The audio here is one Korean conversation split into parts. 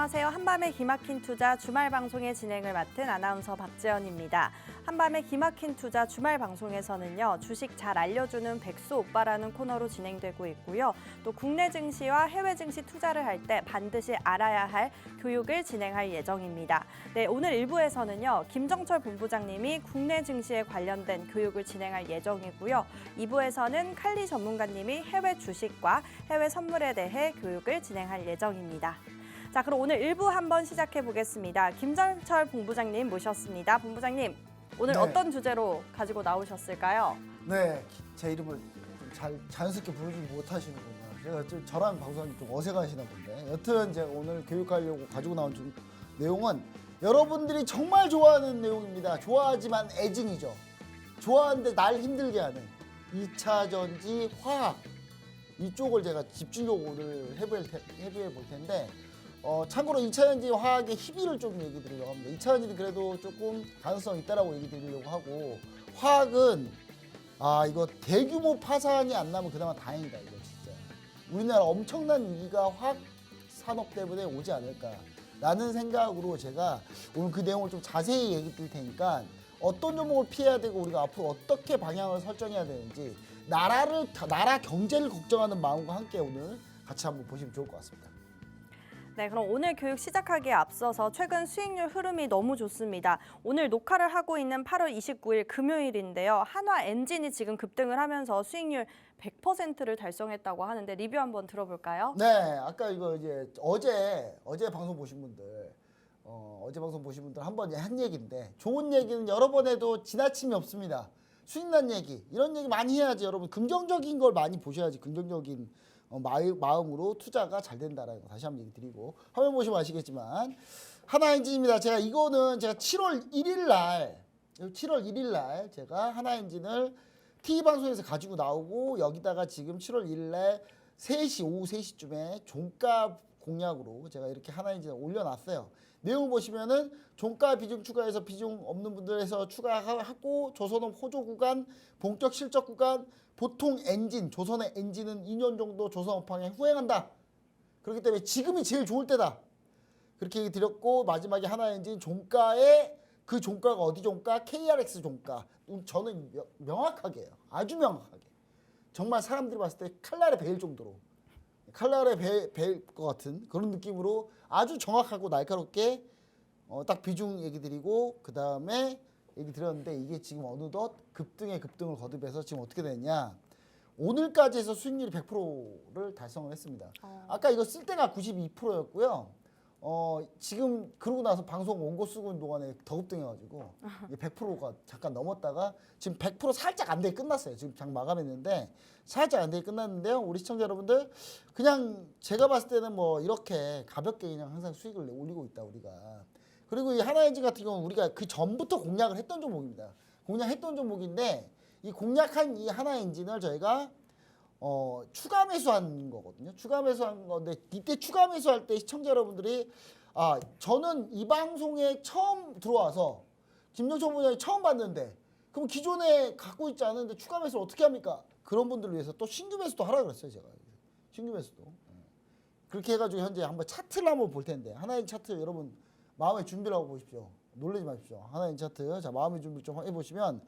안녕하세요. 한밤의 기막힌 투자 주말 방송의 진행을 맡은 아나운서 박지연입니다. 한밤의 기막힌 투자 주말 방송에서는요. 주식 잘 알려주는 백수 오빠라는 코너로 진행되고 있고요. 또 국내 증시와 해외 증시 투자를 할 때 반드시 알아야 할 교육을 진행할 예정입니다. 네, 오늘 1부에서는요. 김정철 본부장님이 국내 증시에 관련된 교육을 진행할 예정이고요. 2부에서는 칼리 전문가님이 해외 주식과 해외 선물에 대해 교육을 진행할 예정입니다. 자, 그럼 오늘 1부 한번 시작해 보겠습니다. 김정철 본부장님 모셨습니다. 본부장님, 오늘 네. 어떤 주제로 가지고 나오셨을까요? 네, 제 이름을 좀 자연스럽게 부르지 못하시는군요. 제가 저랑 방송하기 좀 어색하시나 본데. 여튼 제가 오늘 교육하려고 가지고 나온 내용은 여러분들이 정말 좋아하는 내용입니다. 좋아하지만 애증이죠. 좋아하는데 날 힘들게 하는 2차 전지 화학 이쪽을 제가 집중적으로 오늘 해부해 볼 텐데 참고로 2차 전지 화학의 희비를 좀 얘기 드리려고 합니다. 2차 전지는 그래도 조금 가능성 있다라고 얘기 드리려고 하고 화학은 이거 대규모 파산이 안 나면 그나마 다행이다 이거 진짜. 우리나라 엄청난 위기가 화학 산업 때문에 오지 않을까라는 생각으로 제가 오늘 그 내용을 좀 자세히 얘기 드릴 테니까 어떤 종목을 피해야 되고 우리가 앞으로 어떻게 방향을 설정해야 되는지 나라 경제를 걱정하는 마음과 함께 오늘 같이 한번 보시면 좋을 것 같습니다. 네, 그럼 오늘 교육 시작하기에 앞서서 최근 수익률 흐름이 너무 좋습니다. 오늘 녹화를 하고 있는 8월 29일 금요일인데요. 한화엔진이 지금 급등을 하면서 수익률 100%를 달성했다고 하는데 리뷰 한번 들어볼까요? 네, 아까 이거 이제 어제 방송 보신 분들 어제 방송 보신 분들 한 번 한 얘기인데 좋은 얘기는 여러 번 해도 지나침이 없습니다. 수익 난 얘기 이런 얘기 많이 해야지 여러분 긍정적인 걸 많이 보셔야지 긍정적인 마음으로 투자가 잘 된다라는 거 다시 한번 얘기 드리고 화면 보시면 아시겠지만 하나엔진입니다. 제가 7월 1일 날 제가 하나엔진을 TV방송에서 가지고 나오고 여기다가 지금 7월 1일 날 오후 3시쯤에 종가 공략으로 제가 이렇게 하나엔진을 올려놨어요. 내용을 보시면은 종가 비중 추가해서 비중 없는 분들에서 추가하고 조선업 호조 구간, 본격 실적 구간, 보통 엔진, 조선의 엔진은 2년 정도 조선업황에 후행한다. 그렇기 때문에 지금이 제일 좋을 때다. 그렇게 얘기 드렸고 마지막에 하나엔진 종가에 그 종가가 어디 종가? KRX 종가. 저는 명확하게 해요. 아주 명확하게. 정말 사람들이 봤을 때 칼날에 베일 정도로 칼날에 베일 것 같은 그런 느낌으로 아주 정확하고 날카롭게 딱 비중 얘기 드리고 그 다음에 얘기 드렸는데 이게 지금 어느덧 급등에 급등을 거듭해서 지금 어떻게 됐냐. 오늘까지 해서 수익률이 100%를 달성을 했습니다. 아까 이거 쓸 때가 92%였고요. 지금 그러고 나서 방송 원고 쓰고 있는 동안에 더 급등해가지고 100%가 잠깐 넘었다가 지금 100% 살짝 안 되게 끝났어요. 지금 장 마감했는데 살짝 안 되게 끝났는데요. 우리 시청자 여러분들 그냥 제가 봤을 때는 뭐 이렇게 가볍게 그냥 항상 수익을 올리고 있다 우리가. 그리고 이 하나엔진 같은 경우는 우리가 그 전부터 공략을 했던 종목입니다. 공략했던 종목인데 이 공략한 이 하나엔진을 저희가 추가 매수한 거거든요. 추가 매수한 건데 이때 추가 매수할 때 시청자 여러분들이 저는 이 방송에 처음 들어와서 김정철 부장이 처음 봤는데 그럼 기존에 갖고 있지 않은데 추가 매수를 어떻게 합니까? 그런 분들을 위해서 또 신규 매수도 하라 그랬어요. 제가 신규 매수도 그렇게 해가지고 현재 한번 차트를 한번 볼 텐데 하나의 차트 여러분 마음의 준비를 하고 보십시오. 놀라지 마십시오. 하나의 차트 자 마음의 준비 좀 해보시면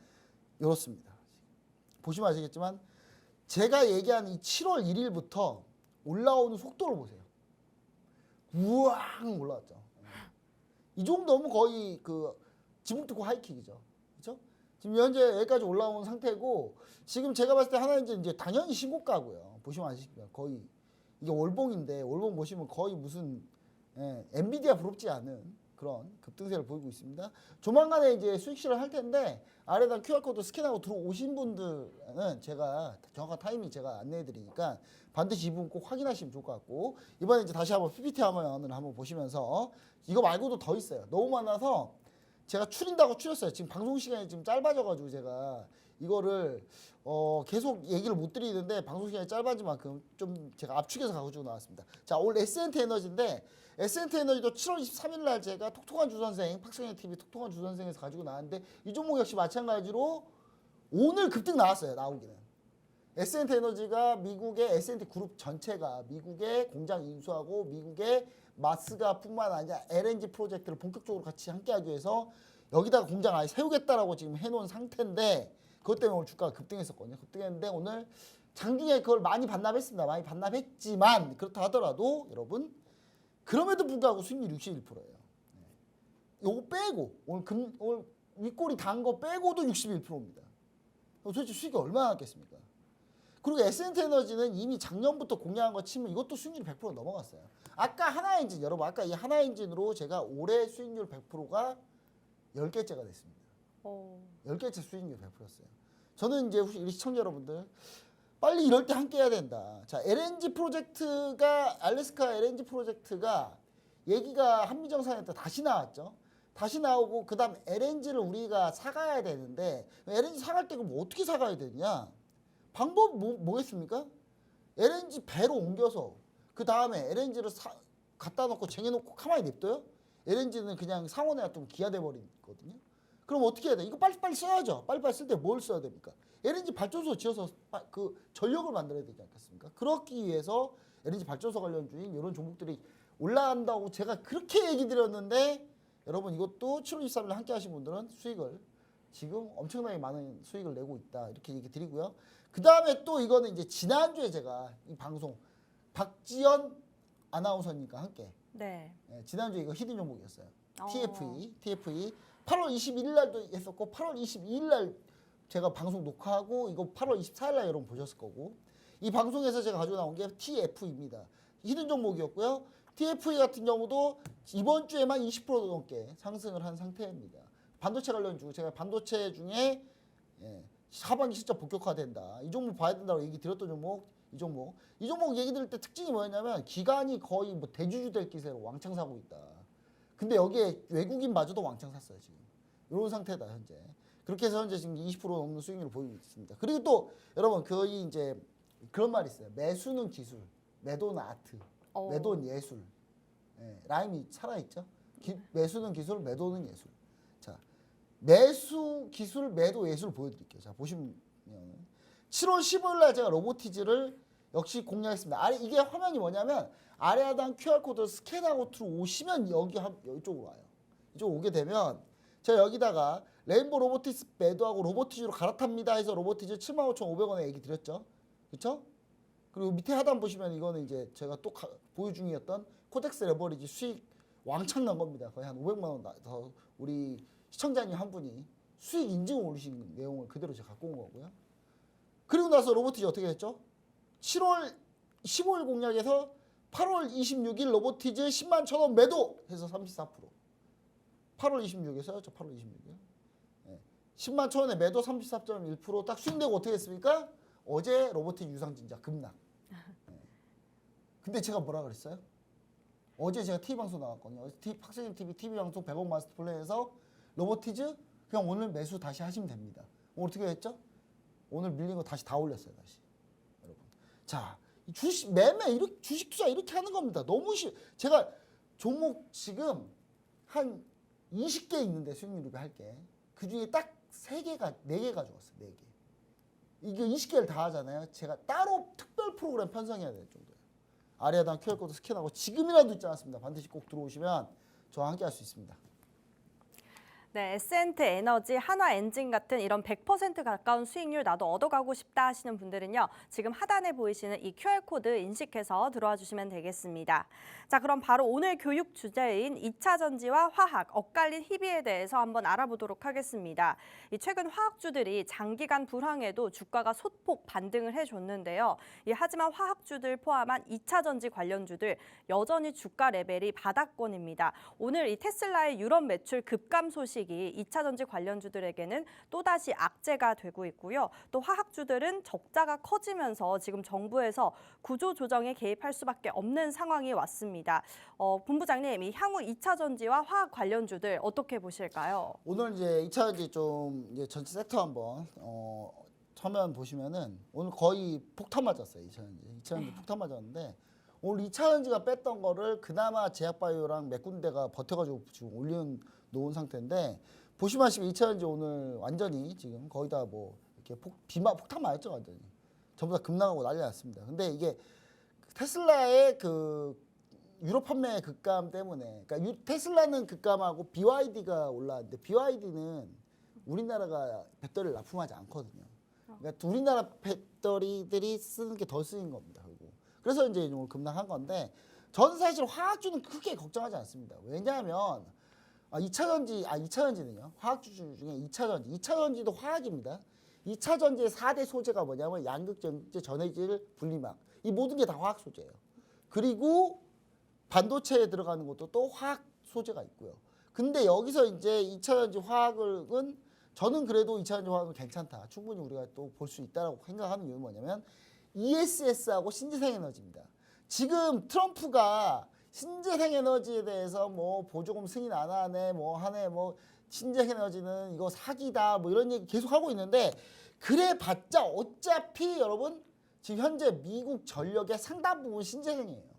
이렇습니다. 보시면 아시겠지만 제가 얘기한 이 7월 1일부터 올라오는 속도를 보세요. 우왕 올라왔죠. 이 정도면 거의 그 지붕 뚫고 하이킥이죠. 그렇죠? 지금 현재 여기까지 올라온 상태고 지금 제가 봤을 때 하나는 이제 당연히 신고가고요. 보시면 아시겠지만 거의 이게 월봉인데 월봉 보시면 거의 무슨 엔비디아 부럽지 않은 그런 급등세를 보이고 있습니다. 조만간에 이제 수익 실현 할 텐데 아래다 QR코드 스캔하고 들어오신 분들은 제가 정확한 타이밍 제가 안내해 드리니까 반드시 이 부분 꼭 확인하시면 좋을 것 같고 이번에 이제 다시 한번 PPT 화면을 한번 보시면서 이거 말고도 더 있어요. 너무 많아서 제가 추린다고 추렸어요. 지금 방송 시간이 지금 짧아져가지고 제가 이거를 계속 얘기를 못 드리는데 방송 시간이 짧아진 만큼 좀 제가 압축해서 가지고 나왔습니다. 자, 오늘 S&T 에너지인데 S&T 에너지도 7월 23일 날 제가 톡톡한 주선생 박성현 TV 톡톡한 주선생에서 가지고 나왔는데 이 종목 역시 마찬가지로 오늘 급등 나왔어요. 나오기는. S&T 에너지가 미국의 S&T 그룹 전체가 미국의 공장 인수하고 미국의 마스가 뿐만 아니라 LNG 프로젝트를 본격적으로 같이 함께하기 위해서 여기다가 공장 아예 세우겠다라고 지금 해놓은 상태인데 그것 때문에 오늘 주가가 급등했었거든요. 급등했는데 오늘 장중에 그걸 많이 반납했습니다. 많이 반납했지만 그렇다 하더라도 여러분 그럼에도 불구하고 수익률 61%예요. 요거 빼고 오늘 윗꼬리 단 거 빼고도 61%입니다. 도대체 수익이 얼마나 났겠습니까? 그리고 에센트에너지는 이미 작년부터 공략한 거 치면 이것도 수익률이 100% 넘어갔어요. 아까 하나엔진 여러분 아까 이 하나엔진으로 제가 올해 수익률 100%가 10개째가 됐습니다. 10개째 수익률 100%였어요. 저는 이제 우리 시청자 여러분들 빨리 이럴 때 함께 해야 된다. 자, LNG 프로젝트가 알래스카 LNG 프로젝트가 얘기가 한미정상회 때 다시 나왔죠. 다시 나오고 그다음 LNG를 우리가 사가야 되는데 LNG 사갈 때 그럼 어떻게 사가야 되냐? 방법 뭐겠습니까? LNG 배로 옮겨서 그 다음에 LNG를 갖다 놓고 쟁여놓고 가만히 냅둬요? LNG는 그냥 상온에 놔두면 기화돼 버리거든요. 그럼 어떻게 해야 돼? 이거 빨리빨리 써야죠. 빨리빨리 쓸 때 뭘 써야 됩니까? LNG 발전소 지어서 그 전력을 만들어야 되지 않겠습니까? 그렇기 위해서 LNG 발전소 관련주인 이런 종목들이 올라간다고 제가 그렇게 얘기 드렸는데 여러분 이것도 7월 23일 함께 하신 분들은 수익을 지금 엄청나게 많은 수익을 내고 있다. 이렇게 얘기 드리고요. 그 다음에 또 이거는 이제 지난주에 제가 이 방송 박지연 아나운서님과 함께 네. 지난주에 이거 히든 종목이었어요. TFE 8월 21일 날도 했었고 8월 22일 날 제가 방송 녹화하고 이거 8월 24일 날 여러분 보셨을 거고 이 방송에서 제가 가지고 나온 게 TF입니다. 히든 종목이었고요. TFE 같은 경우도 이번 주에만 20% 넘게 상승을 한 상태입니다. 반도체 관련주 제가 반도체 중에 하반기 실적 본격화된다. 이 종목 봐야 된다고 얘기 드렸던 종목 이 종목 얘기 드릴 때 특징이 뭐였냐면 기관이 거의 뭐 대주주 될 기세로 왕창 사고 있다. 근데 여기에 외국인마저도 왕창 샀어요 지금. 이런 상태다 현재. 그렇게 해서 현재 지금 20% 넘는 수익률을 보이고 있습니다. 그리고 또 여러분 거의 이제 그런 말이 있어요. 매수는 기술, 매도는 아트, 매도는 예술. 라임이 살아있죠. 매수는 기술, 매도는 예술. 자, 매수 기술, 매도 예술 보여드릴게요. 자 보시면 7월 15일 날 제가 로보티즈를 역시 공략했습니다. 이게 화면이 뭐냐면 아래 하단 QR코드를 스캔하고 들어오시면 이쪽으로 와요. 이쪽으로 오게 되면 제가 여기다가 레인보 로보티스 매도하고 로보티즈로 갈아탑니다 해서 로보티즈 75,500원에 얘기 드렸죠. 그렇죠? 그리고 밑에 하단 보시면 이거는 이제 제가 또 보유 중이었던 코덱스 레버리지 수익 왕창 난 겁니다. 거의 한 500만 원 더 우리 시청자님 한 분이 수익 인증을 올리신 내용을 그대로 제가 갖고 온 거고요. 그리고 나서 로보티즈 어떻게 됐죠? 7월 15일 공략에서 8월 26일 로보티즈 10만 1,000원 매도 해서 34%. 8월 26일에서 8월 26일. 10만 1,000원에 매도 34.1% 딱 수익내고 어떻게 했습니까? 어제 로보티즈 유상증자 급락. 근데 제가 뭐라 그랬어요? 어제 제가 TV 방송 나왔거든요. 박세진 TV TV 방송 100억 마스터 플랜에서 로보티즈 그냥 오늘 매수 다시 하시면 됩니다. 오늘 어떻게 했죠? 오늘 밀린 거 다시 다 올렸어요, 다시. 여러분. 자, 주식 매매 이렇게 주식 투자 이렇게 하는 겁니다. 너무 제가 종목 지금 한 20개 있는데 수익률 할게. 그중에 딱 3개가 4개 가져왔어요. 4개. 이게 20개를 다 하잖아요. 제가 따로 특별 프로그램 편성해야 될 정도예요. 아래 하단 QR코드 스캔하고 지금이라도 있지 않습니다. 반드시 꼭 들어오시면 저와 함께 할 수 있습니다. 네, 에센트 에너지, 한화엔진 같은 이런 100% 가까운 수익률 나도 얻어가고 싶다 하시는 분들은요. 지금 하단에 보이시는 이 QR코드 인식해서 들어와 주시면 되겠습니다. 자, 그럼 바로 오늘 교육 주제인 2차 전지와 화학, 엇갈린 희비에 대해서 한번 알아보도록 하겠습니다. 이 최근 화학주들이 장기간 불황에도 주가가 소폭 반등을 해줬는데요. 하지만 화학주들 포함한 2차 전지 관련주들 여전히 주가 레벨이 바닥권입니다. 오늘 이 테슬라의 유럽 매출 급감 소식 2차 전지 관련주들에게는 또다시 악재가 되고 있고요. 또 화학주들은 적자가 커지면서 지금 정부에서 구조조정에 개입할 수밖에 없는 상황이 왔습니다. 본부장님, 이 향후 2차 전지와 화학 관련주들 어떻게 보실까요? 오늘 이제 2차 전지 좀 이제 전체 섹터 한번 화면 보시면은 오늘 거의 폭탄 맞았어요. 2차 전지 폭탄 맞았는데 오늘 2차 전지가 뺐던 거를 그나마 제약바이오랑 몇 군데가 버텨가지고 지금 놓은 상태인데 보시면 2차 전지 오늘 완전히 지금 거의 다 뭐 이렇게 폭탄 맞았죠 완전히 전부 다 급락하고 난리 났습니다. 근데 이게 테슬라의 그 유럽 판매 급감 때문에 그러니까 테슬라는 급감하고 BYD가 올라왔는데 BYD는 우리나라가 배터리를 납품하지 않거든요. 그러니까 우리나라 배터리들이 쓰는 게 더 쓰인 겁니다. 그리고 그래서 이제 오늘 급락한 건데 저는 사실 화학주는 크게 걱정하지 않습니다. 왜냐하면 2차전지는요. 화학주 중에 2차전지도 화학입니다. 2차전지의 4대 소재가 뭐냐면 양극전지, 전해질, 분리막. 이 모든 게 다 화학 소재예요. 그리고 반도체에 들어가는 것도 또 화학 소재가 있고요. 근데 여기서 이제 2차전지 화학은 저는 그래도 2차전지 화학은 괜찮다. 충분히 우리가 또 볼 수 있다고 생각하는 이유는 뭐냐면 ESS하고 신재생에너지입니다. 지금 트럼프가 신재생에너지에 대해서 뭐 보조금 승인 안 하네, 뭐 하네, 뭐 신재생에너지는 이거 사기다, 뭐 이런 얘기 계속 하고 있는데 그래봤자 어차피 여러분 지금 현재 미국 전력의 상당 부분 신재생이에요.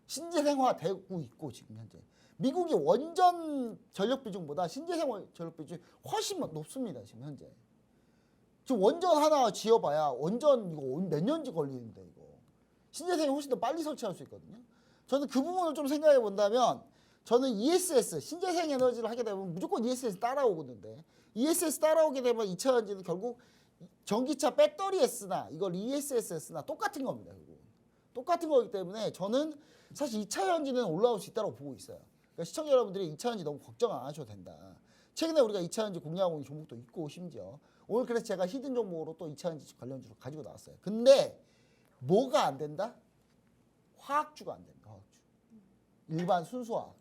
신재생화 되고 있고 지금 현재 미국이 원전 전력 비중보다 신재생 전력 비중이 훨씬 높습니다. 지금 현재. 지금 원전 하나 지어봐야 원전 이거 몇 년지 걸리는데 이거 신재생이 훨씬 더 빨리 설치할 수 있거든요. 저는 그 부분을 좀 생각해 본다면 저는 ESS 신재생 에너지를 하게 되면 무조건 ESS 따라오거든요. ESS 따라오게 되면 2차전지는 결국 전기차 배터리에 쓰나 이걸 ESS에 쓰나 똑같은 겁니다. 결국. 똑같은 거기 때문에 저는 사실 2차전지는 올라올 수 있다고 보고 있어요. 그러니까 시청자 여러분들이 2차전지 너무 걱정 안 하셔도 된다. 최근에 우리가 2차전지 공략하고 있는 종목도 있고 심지어 오늘 그래서 제가 히든 종목으로 또 2차전지 관련주로 가지고 나왔어요. 근데 뭐가 안 된다? 화학주가 안 된다. 화학주. 일반 순수화학.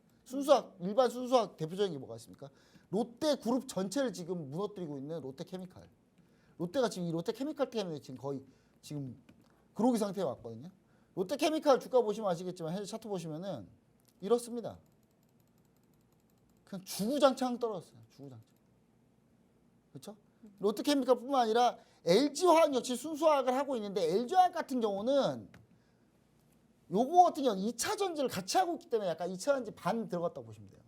일반 순수화학 대표적인 게 뭐가 있습니까? 롯데 그룹 전체를 지금 무너뜨리고 있는 롯데케미칼. 롯데가 지금 이 롯데케미칼 때문에 지금 거의 지금 그로기 상태에 왔거든요. 롯데케미칼 주가 보시면 아시겠지만 현재 차트 보시면은 이렇습니다. 그냥 주구장창 떨어졌어요. 주구장창. 그렇죠? 롯데케미칼뿐만 아니라 LG화학 역시 순수화학을 하고 있는데 LG화학 같은 경우는 요거 같은 경우는 2차 전지를 같이 하고 있기 때문에 약간 2차 전지 반 들어갔다고 보시면 돼요.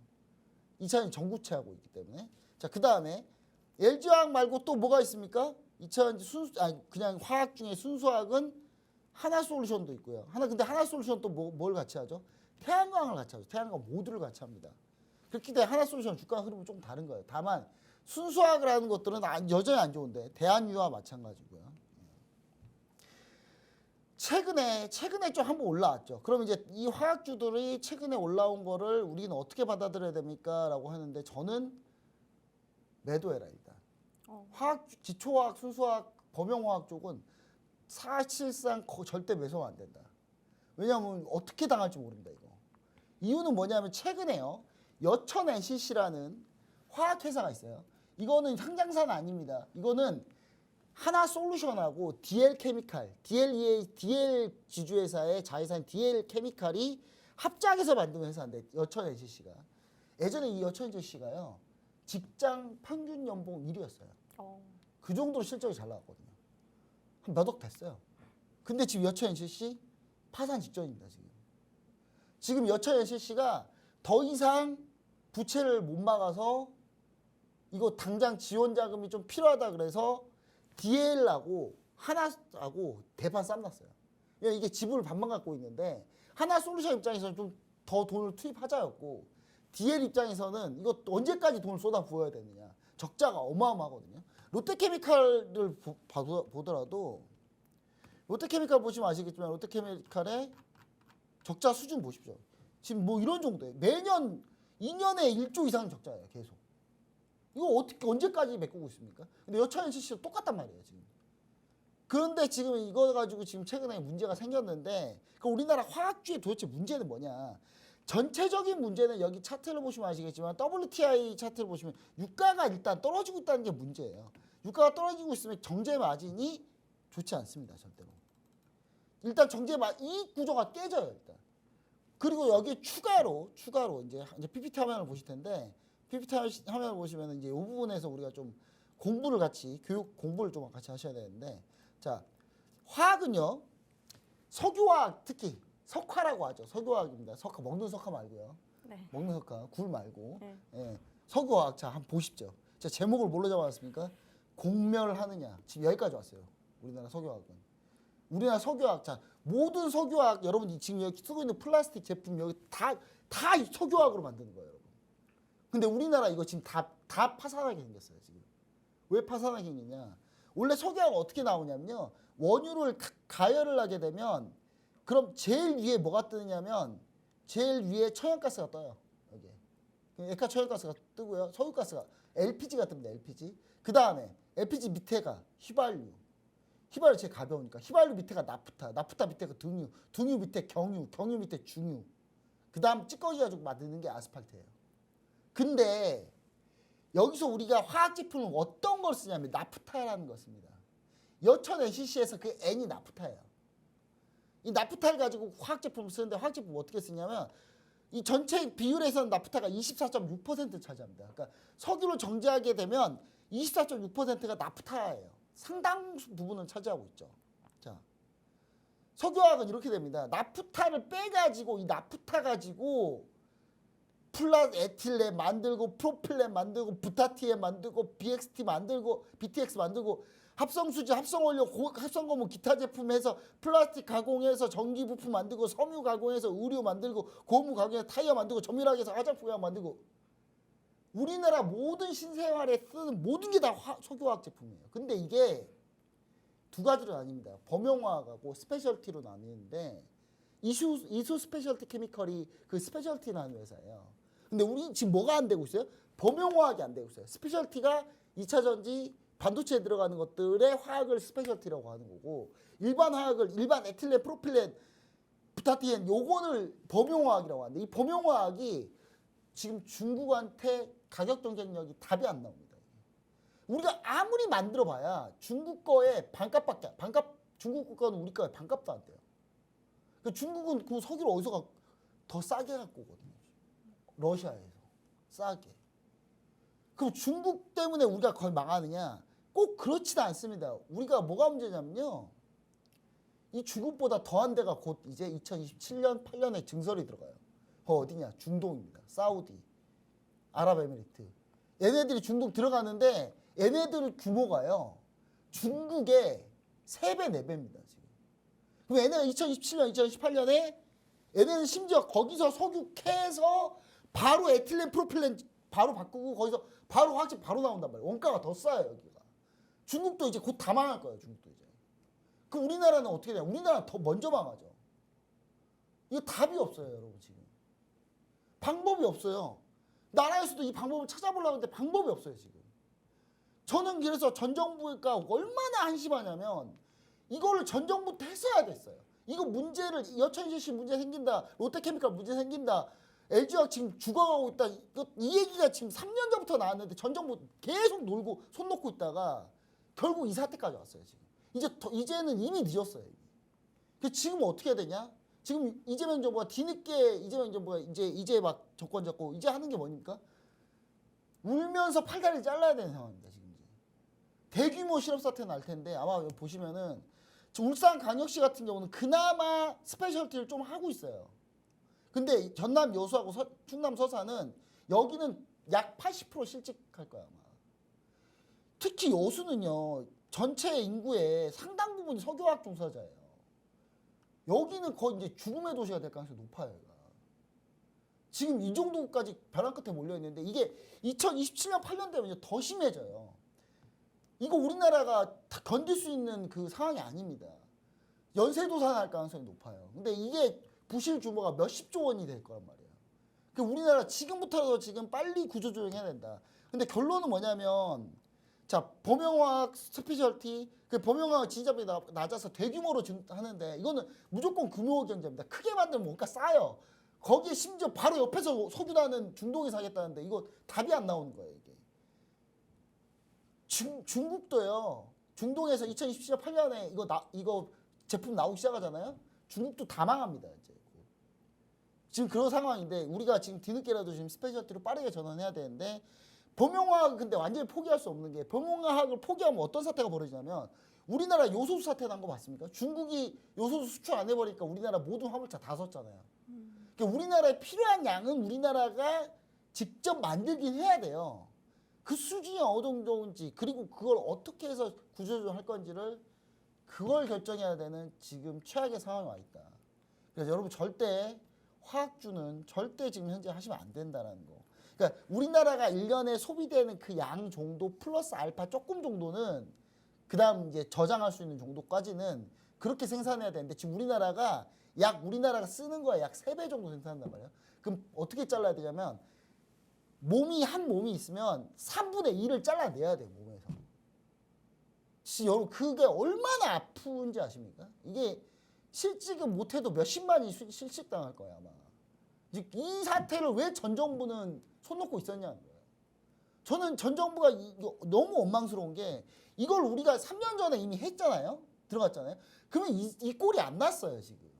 2차 전지 전구체 하고 있기 때문에. 자, 그다음에 LG화학 말고 또 뭐가 있습니까? 2차 전지 그냥 화학 중에 순수화학은 하나솔루션도 있고요. 근데 하나솔루션 또 뭘 같이 하죠? 태양광을 같이 하죠. 태양광 모두를 같이 합니다. 그렇기 때문에 하나솔루션 주가 흐름은 좀 다른 거예요. 다만 순수화학을 하는 것들은 여전히 안 좋은데 대한유와 마찬가지고요. 최근에 좀 한번 올라왔죠. 그럼 이제 이 화학주들이 최근에 올라온 거를 우리는 어떻게 받아들여야 됩니까? 라고 하는데 저는 매도해라 일단. 화학, 기초화학, 순수화학, 범용화학 쪽은 사실상 절대 매수하면 안 된다. 왜냐하면 어떻게 당할지 모른다 이거. 이유는 뭐냐면 최근에요. 여천 NCC라는 화학회사가 있어요. 이거는 상장사는 아닙니다. 이거는 하나솔루션하고 DL케미칼, DL 지주회사의 자회사인 DL케미칼이 합작해서 만든 회사인데 여천 NCC가 예전에 이 여천 NCC가요 직장 평균 연봉 1위였어요. 그 정도로 실적이 잘 나왔거든요. 한 몇 억 됐어요. 근데 지금 여천 NCC 파산 직전입니다. 지금 여천 NCC가 더 이상 부채를 못 막아서 이거 당장 지원 자금이 좀 필요하다 그래서 DL하고 하나하고 대판 쌈났어요. 이게 지분을 반반 갖고 있는데 하나솔루션 입장에서는 좀 더 돈을 투입하자였고 DL 입장에서는 이거 언제까지 돈을 쏟아 부어야 되느냐. 적자가 어마어마하거든요. 롯데케미칼을 보더라도 롯데케미칼 보시면 아시겠지만 롯데케미칼의 적자 수준 보십시오. 지금 뭐 이런 정도예요. 매년 2년에 1조 이상 적자예요. 계속. 이거 어떻게 언제까지 메꾸고 있습니까? 근데 여천 NCC도 똑같단 말이에요. 지금. 그런데 지금 이거 가지고 지금 최근에 문제가 생겼는데 그 우리나라 화학주의 도대체 문제는 뭐냐? 전체적인 문제는 여기 차트를 보시면 아시겠지만 WTI 차트를 보시면 유가가 일단 떨어지고 있다는 게 문제예요. 유가가 떨어지고 있으면 정제 마진이 좋지 않습니다. 절대로. 일단 이 구조가 깨져요. 일단. 그리고 여기 추가로 이제 PPT 화면을 보실 텐데 PPT 화면을 보시면 이제 이 부분에서 우리가 좀 공부를 같이 교육 공부를 좀 같이 하셔야 되는데 자 화학은요 석유화학 특히 석화라고 하죠. 석유화학입니다. 석화 먹는 석화 말고요. 네. 먹는 석화 굴 말고 네. 예, 석유화학 자 한번 보십시오. 자 제목을 뭘로 잡아놨습니까? 공멸하느냐 지금 여기까지 왔어요. 우리나라 석유화학은 우리나라 석유화학 자 모든 석유화학 여러분이 지금 여기 쓰고 있는 플라스틱 제품 여기 다 석유화학으로 만드는 거예요, 여러분. 근데 우리나라 이거 지금 다 파산하게 생겼어요, 지금. 왜 파산하게 생기냐? 원래 석유화가 어떻게 나오냐면요. 원유를 가열을 하게 되면 그럼 제일 위에 뭐가 뜨느냐면 제일 위에 천연가스가 떠요. 여기. 액화 천연가스가 뜨고요. 석유가스가 LPG가 뜹니다. LPG. 그 다음에 LPG 밑에가 휘발유. 휘발유 제일 가벼우니까 휘발유 밑에가 나프타. 나프타 밑에가 등유. 등유 밑에 경유. 경유 밑에 중유. 그 다음 찌꺼기 가지고 만드는 게 아스팔트예요. 근데 여기서 우리가 화학 제품은 어떤 걸 쓰냐면 나프타라는 걸 씁니다. 여천 NCC에서 그 N이 나프타예요. 이 나프타를 가지고 화학 제품을 쓰는데 화학 제품 어떻게 쓰냐면 이 전체 비율에서는 나프타가 24.6%를 차지합니다. 그러니까 석유를 정제하게 되면 24.6%가 나프타예요. 상당수 부분을 차지하고 있죠. 자, 석유화학은 이렇게 됩니다. 나프타를 빼가지고 이 나프타 가지고 플라스 에틸렌 만들고 프로필렌 만들고 부타티에 만들고 BXT 만들고 BTX 만들고 합성수지, 합성원료, 합성고무 기타 제품 해서 플라스틱 가공해서 전기 부품 만들고 섬유 가공해서 의류 만들고 고무 가공해서 타이어 만들고 정밀하게 해서 화장품 만들고 우리나라 모든 신생활에 쓰는 모든 게 다 석유화학 제품이에요. 근데 이게 두 가지로 나뉩니다. 범용화학하고 스페셜티로 나뉘는데 이수 스페셜티 케미컬이 그 스페셜티라는 회사예요. 근데 우리 지금 뭐가 안 되고 있어요? 범용화학이 안 되고 있어요. 스페셜티가 2차 전지 반도체에 들어가는 것들의 화학을 스페셜티라고 하는 거고 일반 화학을 일반 에틸렌, 프로필렌, 부타티엔 요거를 범용화학이라고 하는데 이 범용화학이 지금 중국한테 가격 경쟁력이 답이 안 나옵니다. 우리가 아무리 만들어 봐야 중국 거에 반값밖에 중국 거는 우리 거에 반값도 안 돼요. 그러니까 중국은 그 석유를 어디서 더 싸게 갖고 오거든요. 러시아에서 싸게. 그럼 중국 때문에 우리가 거의 망하느냐? 꼭 그렇지도 않습니다. 우리가 뭐가 문제냐면요. 이 중국보다 더한 데가 곧 이제 2027년, 8년에 증설이 들어가요. 어디냐? 중동입니다. 사우디, 아랍에미리트. 얘네들이 중동 들어가는데 얘네들 규모가요. 중국의 3배, 4배입니다. 지금. 그럼 얘네가 2027년, 2028년에 얘네는 심지어 거기서 석유 캐서 바로 에틸렌, 프로필렌 바로 바꾸고 거기서 바로 화학제 바로 나온단 말이에요. 원가가 더 싸요, 여기가. 중국도 이제 곧 다 망할 거예요, 중국도 이제. 그 우리나라는 어떻게 돼요? 우리나라는 더 먼저 망하죠. 이거 답이 없어요, 여러분, 지금. 방법이 없어요. 나라에서도 이 방법을 찾아보려고 하는데 방법이 없어요, 지금. 저는 그래서 전 정부가 얼마나 한심하냐면 이거를 전 정부부터 했어야 됐어요. 이거 문제를 여천시시 문제 생긴다. 롯데케미칼 문제 생긴다. LG화학 지금 죽어가고 있다. 이 얘기가 지금 3년 전부터 나왔는데 전 정부 계속 놀고 손 놓고 있다가 결국 이 사태까지 왔어요. 지금 이제는 이미 늦었어요. 지금 어떻게 해야 되냐? 지금 이재명 정부가 뒤늦게 이재명 정부가 이제 막 정권 잡고 이제 하는 게 뭡니까? 울면서 팔다리 잘라야 되는 상황입니다. 지금 이제 대규모 실업 사태 날 텐데 아마 여기 보시면은 울산광역시 같은 경우는 그나마 스페셜티를 좀 하고 있어요. 근데 전남 여수하고 충남 서산은 여기는 약 80% 실직할 거야 아마. 특히 여수는요 전체 인구의 상당 부분이 석유화학 종사자예요. 여기는 거의 이제 죽음의 도시가 될 가능성이 높아요. 얘가. 지금 이 정도까지 벼랑 끝에 몰려 있는데 이게 2027년 8년 되면 더 심해져요. 이거 우리나라가 다 견딜 수 있는 그 상황이 아닙니다. 연쇄도산할 가능성이 높아요. 근데 이게 부실 규모가 몇십조 원이 될 거란 말이에요. 그 우리나라 지금부터라도 지금 빨리 구조조정해야 된다. 근데 결론은 뭐냐면 자 범용화학 스페셜티 그 범용화학 진입장벽이 낮아서 대규모로 하는데 이거는 무조건 규모 경제입니다. 크게 만들면 뭔가 싸요. 거기에 심지어 바로 옆에서 석유나는 중동에서 하겠다는데 이거 답이 안 나오는 거예요. 이게 중국도요. 중동에서 2027년 8년에 이거 제품 나오기 시작하잖아요. 중국도 다 망합니다. 이제. 지금 그런 상황인데 우리가 지금 뒤늦게라도 지금 스페셜티로 빠르게 전환해야 되는데 범용화학은 근데 완전히 포기할 수 없는 게 범용화학을 포기하면 어떤 사태가 벌어지냐면 우리나라 요소수 사태 난 거 맞습니까? 중국이 요소수 수출 안 해버리니까 우리나라 모든 화물차 다 섰잖아요. 그러니까 우리나라에 필요한 양은 우리나라가 직접 만들긴 해야 돼요. 그 수준이 어느 정도인지 그리고 그걸 어떻게 해서 구조조정할 건지를 그걸 결정해야 되는 지금 최악의 상황에 와 있다. 그래서 여러분 절대 화학주는 절대 지금 현재 하시면 안 된다는 거. 그러니까 우리나라가 1년에 소비되는 그 양 정도 플러스 알파 조금 정도는 그다음 이제 저장할 수 있는 정도까지는 그렇게 생산해야 되는데 지금 우리나라가 쓰는 거에 약 3배 정도 생산한단 말이에요. 그럼 어떻게 잘라야 되냐면 한 몸이 있으면 3분의 1을 잘라내야 돼요, 몸에서. 여러분 그게 얼마나 아픈지 아십니까? 이게 실직을 못해도 몇십만이 실직당할 거예요 아마. 이 사태를 왜 전 정부는 손 놓고 있었냐는 거예요. 저는 전 정부가 너무 원망스러운 게 이걸 우리가 3년 전에 이미 했잖아요. 들어갔잖아요. 그러면 이 꼴이 안 났어요 지금.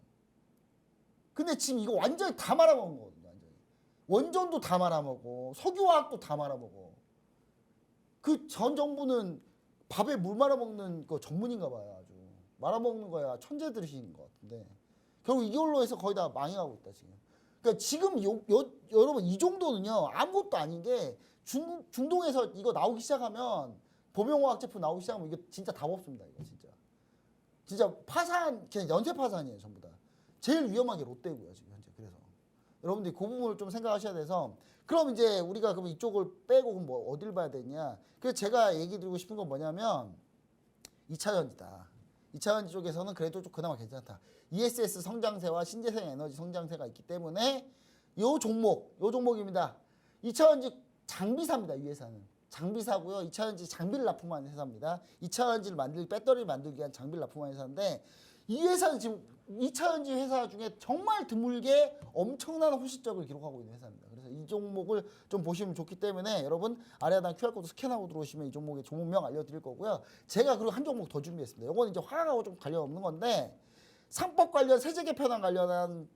근데 지금 이거 완전히 다 말아먹은 거거든요. 완전히. 원전도 다 말아먹어. 석유화학도 다 말아먹어. 그 전 정부는 밥에 물 말아먹는 거 전문인가 봐요. 아주. 말아먹는 거야 천재들이신 것 같은데 결국 이걸로 해서 거의 다 망해가고 있다 지금. 그러니까 지금 여러분 이 정도는요 아무것도 아닌 게 중동에서 이거 나오기 시작하면 범용화학 제품 나오기 시작하면 이거 진짜 답 없습니다. 이거 진짜 파산 그냥 연쇄 파산이에요 전부 다. 제일 위험한 게 롯데고요 지금 현재. 그래서 여러분들이 그 부분을 좀 생각하셔야 돼서 그럼 이제 우리가 그럼 이쪽을 빼고 그럼 뭐 어딜 봐야 되냐. 그래서 제가 얘기 드리고 싶은 건 뭐냐면 2차 전지다. 2차 전지 쪽에서는 그래도 좀 그나마 괜찮다. ESS 성장세와 신재생 에너지 성장세가 있기 때문에 요 종목입니다. 2차 전지 장비사입니다. 이 회사는. 장비사고요. 2차 전지 장비를 납품하는 회사입니다. 2차 전지를 배터리를 만들기 위한 장비를 납품하는 회사인데 이 회사는 지금 2차 전지 회사 중에 정말 드물게 엄청난 호실적을 기록하고 있는 회사입니다. 그래서 이 종목을 좀 보시면 좋기 때문에 여러분 아래 하단 QR코드 스캔하고 들어오시면 이 종목의 종목명 알려드릴 거고요. 제가 그리고 한 종목 더 준비했습니다. 이건 이제 화학하고 좀 관련 없는 건데 상법 관련 세제 개편안 관련한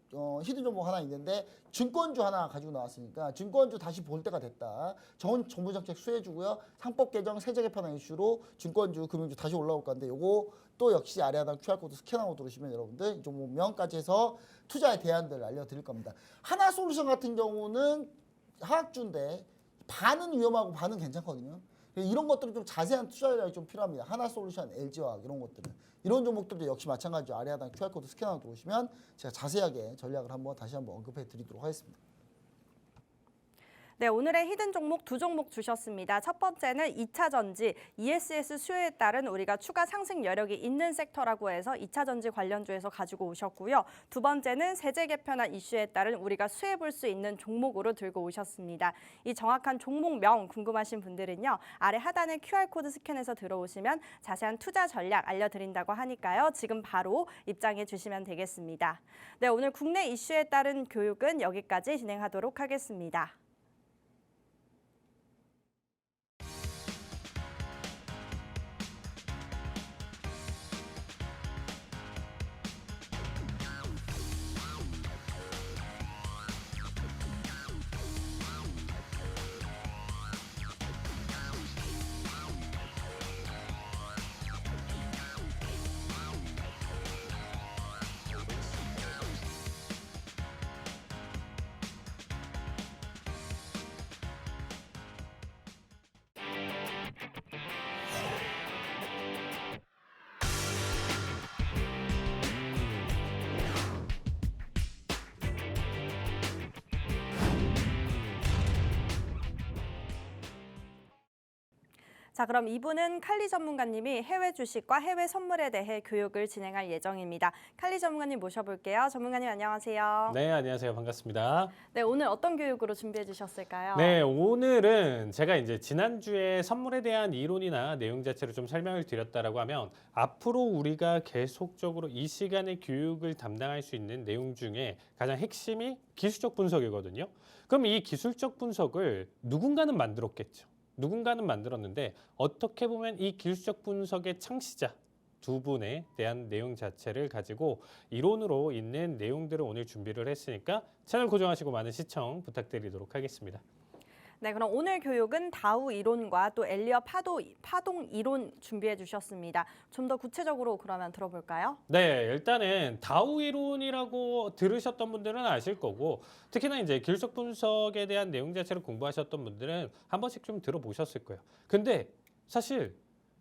히든 종목 하나 있는데 증권주 하나 가지고 나왔으니까 증권주 다시 볼 때가 됐다. 정부 정책 수혜주고요. 상법 개정 세제 개편안 이슈로 증권주 금융주 다시 올라올 건데 요거 또 역시 아래 하단 QR코드 스캔하고 들어오시면 여러분들 이 종목명까지 해서 투자의 대안들을 알려드릴 겁니다. 하나솔루션 같은 경우는 화학주인데 반은 위험하고 반은 괜찮거든요. 이런 것들은 좀 자세한 투자 전략이 좀 필요합니다. 하나솔루션, LG화학 이런 것들은. 이런 종목들도 역시 마찬가지로 아래 하단 QR코드 스캔하고 들어오시면 제가 자세하게 전략을 다시 한번 언급해 드리도록 하겠습니다. 네, 오늘의 히든 종목 2종목 주셨습니다. 첫 번째는 2차 전지, ESS 수요에 따른 우리가 추가 상승 여력이 있는 섹터라고 해서 2차 전지 관련주에서 가지고 오셨고요. 두 번째는 세제 개편안 이슈에 따른 우리가 수혜 볼 수 있는 종목으로 들고 오셨습니다. 이 정확한 종목명 궁금하신 분들은요. 아래 하단에 QR코드 스캔해서 들어오시면 자세한 투자 전략 알려드린다고 하니까요. 지금 바로 입장해 주시면 되겠습니다. 네, 오늘 국내 이슈에 따른 교육은 여기까지 진행하도록 하겠습니다. 자, 그럼 이분은 칼리 전문가님이 해외 주식과 해외 선물에 대해 교육을 진행할 예정입니다. 칼리 전문가님 모셔볼게요. 전문가님 안녕하세요. 네, 안녕하세요. 반갑습니다. 네, 오늘 어떤 교육으로 준비해 주셨을까요? 네, 오늘은 제가 이제 지난주에 선물에 대한 이론이나 내용 자체를 좀 설명을 드렸다라고 하면 앞으로 우리가 계속적으로 이 시간에 교육을 담당할 수 있는 내용 중에 가장 핵심이 기술적 분석이거든요. 그럼 이 기술적 분석을 누군가는 만들었겠죠. 누군가는 만들었는데 어떻게 보면 이 기술적 분석의 창시자 두 분에 대한 내용 자체를 가지고 이론으로 있는 내용들을 오늘 준비를 했으니까 채널 고정하시고 많은 시청 부탁드리도록 하겠습니다. 네, 그럼 오늘 교육은 다우 이론과 또 엘리어 파동 이론 준비해 주셨습니다. 좀 더 구체적으로 그러면 들어볼까요? 네, 일단은 다우 이론이라고 들으셨던 분들은 아실 거고 특히나 이제 기술적 분석에 대한 내용 자체를 공부하셨던 분들은 한 번씩 좀 들어보셨을 거예요. 근데 사실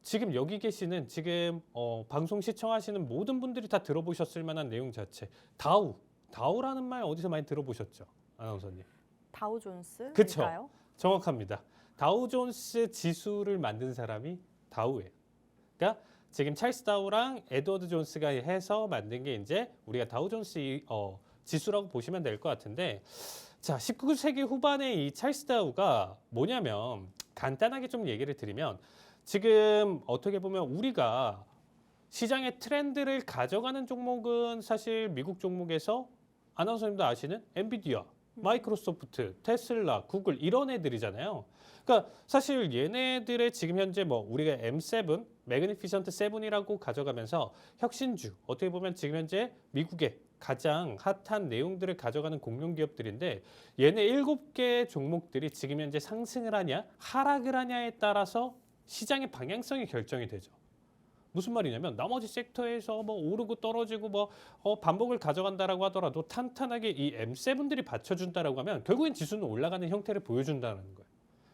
지금 여기 계시는 지금 방송 시청하시는 모든 분들이 다 들어보셨을 만한 내용 자체. 다우라는 말 어디서 많이 들어보셨죠, 아나운서님? 다우존스인가요? 그쵸. 정확합니다. 다우존스 지수를 만든 사람이 다우예요. 그러니까 지금 찰스 다우랑 에드워드 존스가 해서 만든 게 이제 우리가 다우존스 지수라고 보시면 될 것 같은데, 자, 19세기 후반에 이 찰스 다우가 뭐냐면 간단하게 좀 얘기를 드리면 지금 어떻게 보면 우리가 시장의 트렌드를 가져가는 종목은 사실 미국 종목에서 아나운서님도 아시는 엔비디아, 마이크로소프트, 테슬라, 구글 이런 애들이잖아요. 그러니까 사실 얘네들의 지금 현재 뭐 우리가 M7, 매그니피션트 7이라고 가져가면서 혁신주, 어떻게 보면 지금 현재 미국의 가장 핫한 내용들을 가져가는 공룡 기업들인데 얘네 7개 종목들이 지금 현재 상승을 하냐 하락을 하냐에 따라서 시장의 방향성이 결정이 되죠. 무슨 말이냐면 나머지 섹터에서 뭐 오르고 떨어지고 뭐 반복을 가져간다라고 하더라도 탄탄하게 이 M7들이 받쳐준다라고 하면 결국엔 지수는 올라가는 형태를 보여준다는 거예요.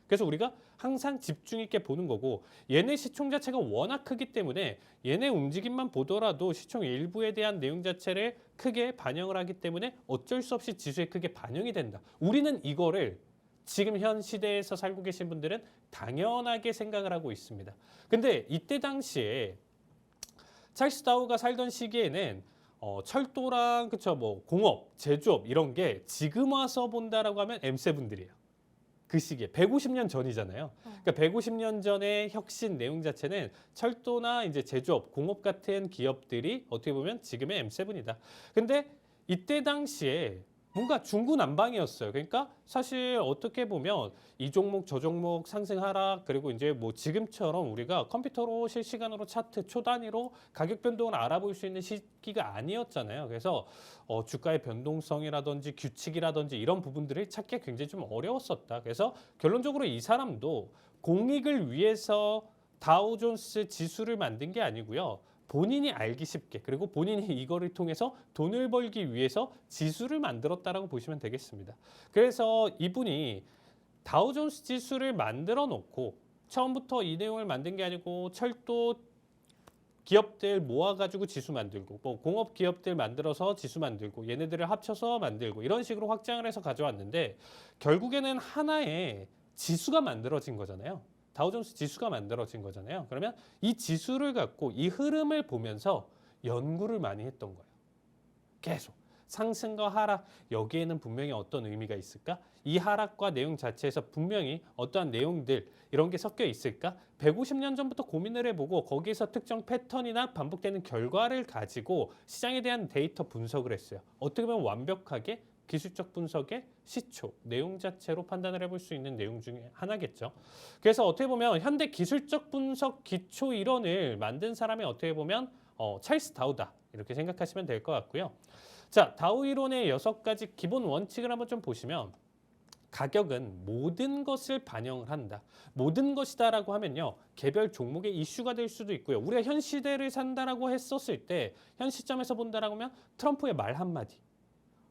그래서 우리가 항상 집중 있게 보는 거고 얘네 시총 자체가 워낙 크기 때문에 얘네 움직임만 보더라도 시총 일부에 대한 내용 자체를 크게 반영을 하기 때문에 어쩔 수 없이 지수에 크게 반영이 된다. 우리는 이거를 지금 현 시대에서 살고 계신 분들은 당연하게 생각을 하고 있습니다. 근데 이때 당시에 찰스 다우가 살던 시기에는 철도랑 그쵸 뭐 공업, 제조업 이런 게 지금 와서 본다라고 하면 M7들이에요. 그 시기에 150년 전이잖아요. 그러니까 150년 전의 혁신 내용 자체는 철도나 이제 제조업, 공업 같은 기업들이 어떻게 보면 지금의 M7이다. 근데 이때 당시에 뭔가 중구난방이었어요. 그러니까 사실 어떻게 보면 이 종목 저 종목 상승 하락 그리고 이제 뭐 지금처럼 우리가 컴퓨터로 실시간으로 차트 초 단위로 가격 변동을 알아볼 수 있는 시기가 아니었잖아요. 그래서 주가의 변동성이라든지 규칙이라든지 이런 부분들을 찾기 굉장히 좀 어려웠었다. 그래서 결론적으로 이 사람도 공익을 위해서 다우존스 지수를 만든 게 아니고요. 본인이 알기 쉽게 그리고 본인이 이거를 통해서 돈을 벌기 위해서 지수를 만들었다라고 보시면 되겠습니다. 그래서 이분이 다우존스 지수를 만들어 놓고 처음부터 이 내용을 만든 게 아니고 철도 기업들 모아가지고 지수 만들고 뭐 공업 기업들 만들어서 지수 만들고 얘네들을 합쳐서 만들고 이런 식으로 확장을 해서 가져왔는데 결국에는 하나의 지수가 만들어진 거잖아요. 다우존스 지수가 만들어진 거잖아요. 그러면 이 지수를 갖고 이 흐름을 보면서 연구를 많이 했던 거예요. 계속 상승과 하락 여기에는 분명히 어떤 의미가 있을까? 이 하락과 내용 자체에서 분명히 어떠한 내용들 이런 게 섞여 있을까? 150년 전부터 고민을 해보고 거기에서 특정 패턴이나 반복되는 결과를 가지고 시장에 대한 데이터 분석을 했어요. 어떻게 보면 완벽하게 기술적 분석의 시초, 내용 자체로 판단을 해볼 수 있는 내용 중에 하나겠죠. 그래서 어떻게 보면 현대 기술적 분석 기초 이론을 만든 사람이 어떻게 보면 찰스 다우다 이렇게 생각하시면 될 것 같고요. 자, 다우 이론의 6가지 기본 원칙을 한번 좀 보시면 가격은 모든 것을 반영을 한다. 모든 것이다라고 하면요. 개별 종목의 이슈가 될 수도 있고요. 우리가 현 시대를 산다라고 했었을 때 현 시점에서 본다라고 하면 트럼프의 말 한마디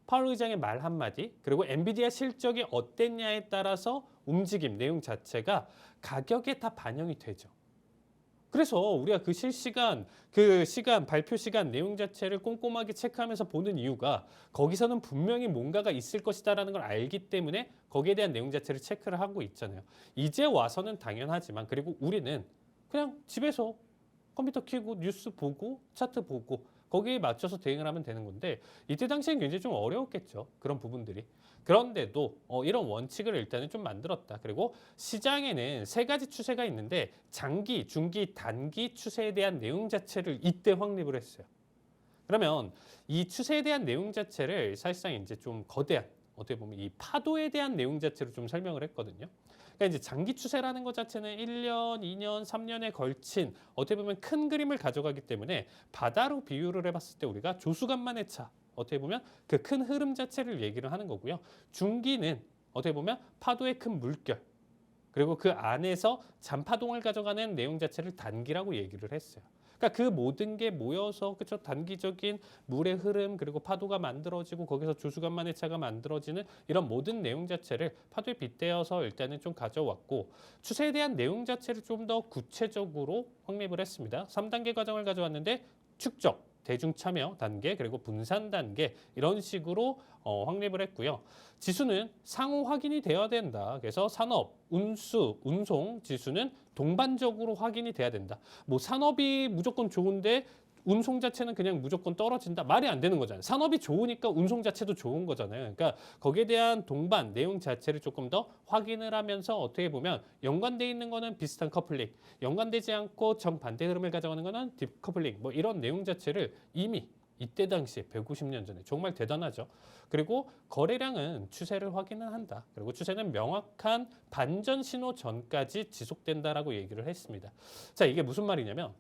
파월 의장의 말 한마디 그리고 엔비디아 실적이 어땠냐에 따라서 움직임 내용 자체가 가격에 다 반영이 되죠. 그래서 우리가 그 실시간 그 시간 발표 시간 내용 자체를 꼼꼼하게 체크하면서 보는 이유가 거기서는 분명히 뭔가가 있을 것이다라는 걸 알기 때문에 거기에 대한 내용 자체를 체크를 하고 있잖아요. 이제 와서는 당연하지만 그리고 우리는 그냥 집에서 컴퓨터 켜고 뉴스 보고 차트 보고 거기에 맞춰서 대응을 하면 되는 건데 이때 당시엔 굉장히 좀 어려웠겠죠. 그런 부분들이. 그런데도 이런 원칙을 일단은 좀 만들었다. 그리고 시장에는 3가지 추세가 있는데 장기, 중기, 단기 추세에 대한 내용 자체를 이때 확립을 했어요. 그러면 이 추세에 대한 내용 자체를 사실상 이제 좀 거대한 어떻게 보면 이 파도에 대한 내용 자체로 좀 설명을 했거든요. 그러니까 이제 장기 추세라는 것 자체는 1년, 2년, 3년에 걸친 어떻게 보면 큰 그림을 가져가기 때문에 바다로 비유를 해봤을 때 우리가 조수간만의 차 어떻게 보면 그 큰 흐름 자체를 얘기를 하는 거고요. 중기는 어떻게 보면 파도의 큰 물결 그리고 그 안에서 잔파동을 가져가는 내용 자체를 단기라고 얘기를 했어요. 그러니까 그 모든 게 모여서 그쵸 단기적인 물의 흐름 그리고 파도가 만들어지고 거기서 조수간만의 차가 만들어지는 이런 모든 내용 자체를 파도에 빗대어서 일단은 좀 가져왔고 추세에 대한 내용 자체를 좀 더 구체적으로 확립을 했습니다. 3단계 과정을 가져왔는데 축적, 대중 참여 단계 그리고 분산 단계 이런 식으로 확립을 했고요. 지수는 상호 확인이 되어야 된다. 그래서 산업, 운수, 운송 지수는 동반적으로 확인이 돼야 된다. 뭐 산업이 무조건 좋은데 운송 자체는 그냥 무조건 떨어진다. 말이 안 되는 거잖아요. 산업이 좋으니까 운송 자체도 좋은 거잖아요. 그러니까 거기에 대한 동반 내용 자체를 조금 더 확인을 하면서 어떻게 보면 연관돼 있는 거는 비슷한 커플링, 연관되지 않고 정반대 흐름을 가져가는 거는 딥커플링 뭐 이런 내용 자체를 이미 이때 당시에 150년 전에 정말 대단하죠. 그리고 거래량은 추세를 확인을 한다. 그리고 추세는 명확한 반전 신호 전까지 지속된다라고 얘기를 했습니다. 자, 이게 무슨 말이냐면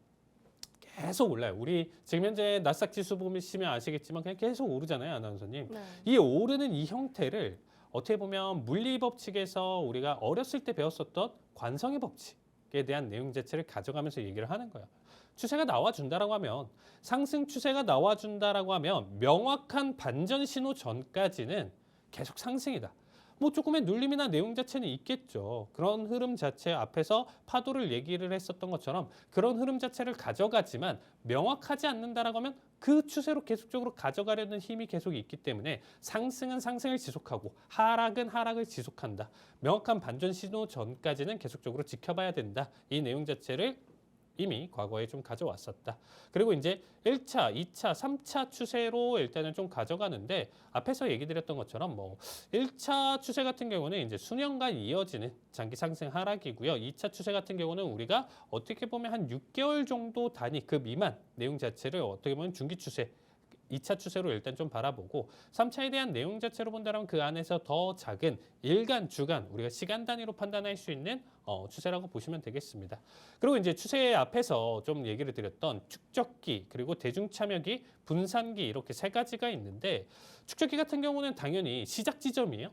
계속 올라요. 우리 지금 현재 나스닥 지수 보시면 아시겠지만 그냥 계속 오르잖아요, 아나운서님. 네. 이 오르는 이 형태를 어떻게 보면 물리 법칙에서 우리가 어렸을 때 배웠었던 관성의 법칙에 대한 내용 자체를 가져가면서 얘기를 하는 거예요. 추세가 나와준다라고 하면 상승 추세가 나와준다라고 하면 명확한 반전 신호 전까지는 계속 상승이다. 뭐 조금의 눌림이나 내용 자체는 있겠죠. 그런 흐름 자체 앞에서 파도를 얘기를 했었던 것처럼 그런 흐름 자체를 가져가지만 명확하지 않는다라고 하면 그 추세로 계속적으로 가져가려는 힘이 계속 있기 때문에 상승은 상승을 지속하고 하락은 하락을 지속한다. 명확한 반전 신호 전까지는 계속적으로 지켜봐야 된다. 이 내용 자체를 이미 과거에 좀 가져왔었다. 그리고 이제 1차, 2차, 3차 추세로 일단은 좀 가져가는데 앞에서 얘기 드렸던 것처럼 뭐 1차 추세 같은 경우는 이제 수년간 이어지는 장기 상승 하락이고요. 2차 추세 같은 경우는 우리가 어떻게 보면 한 6개월 정도 단위 그 미만 내용 자체를 어떻게 보면 중기 추세 2차 추세로 일단 좀 바라보고 3차에 대한 내용 자체로 본다면 그 안에서 더 작은 일간, 주간 우리가 시간 단위로 판단할 수 있는 추세라고 보시면 되겠습니다. 그리고 이제 추세 앞에서 좀 얘기를 드렸던 축적기 그리고 대중 참여기, 분산기 이렇게 세 가지가 있는데 축적기 같은 경우는 당연히 시작 지점이에요.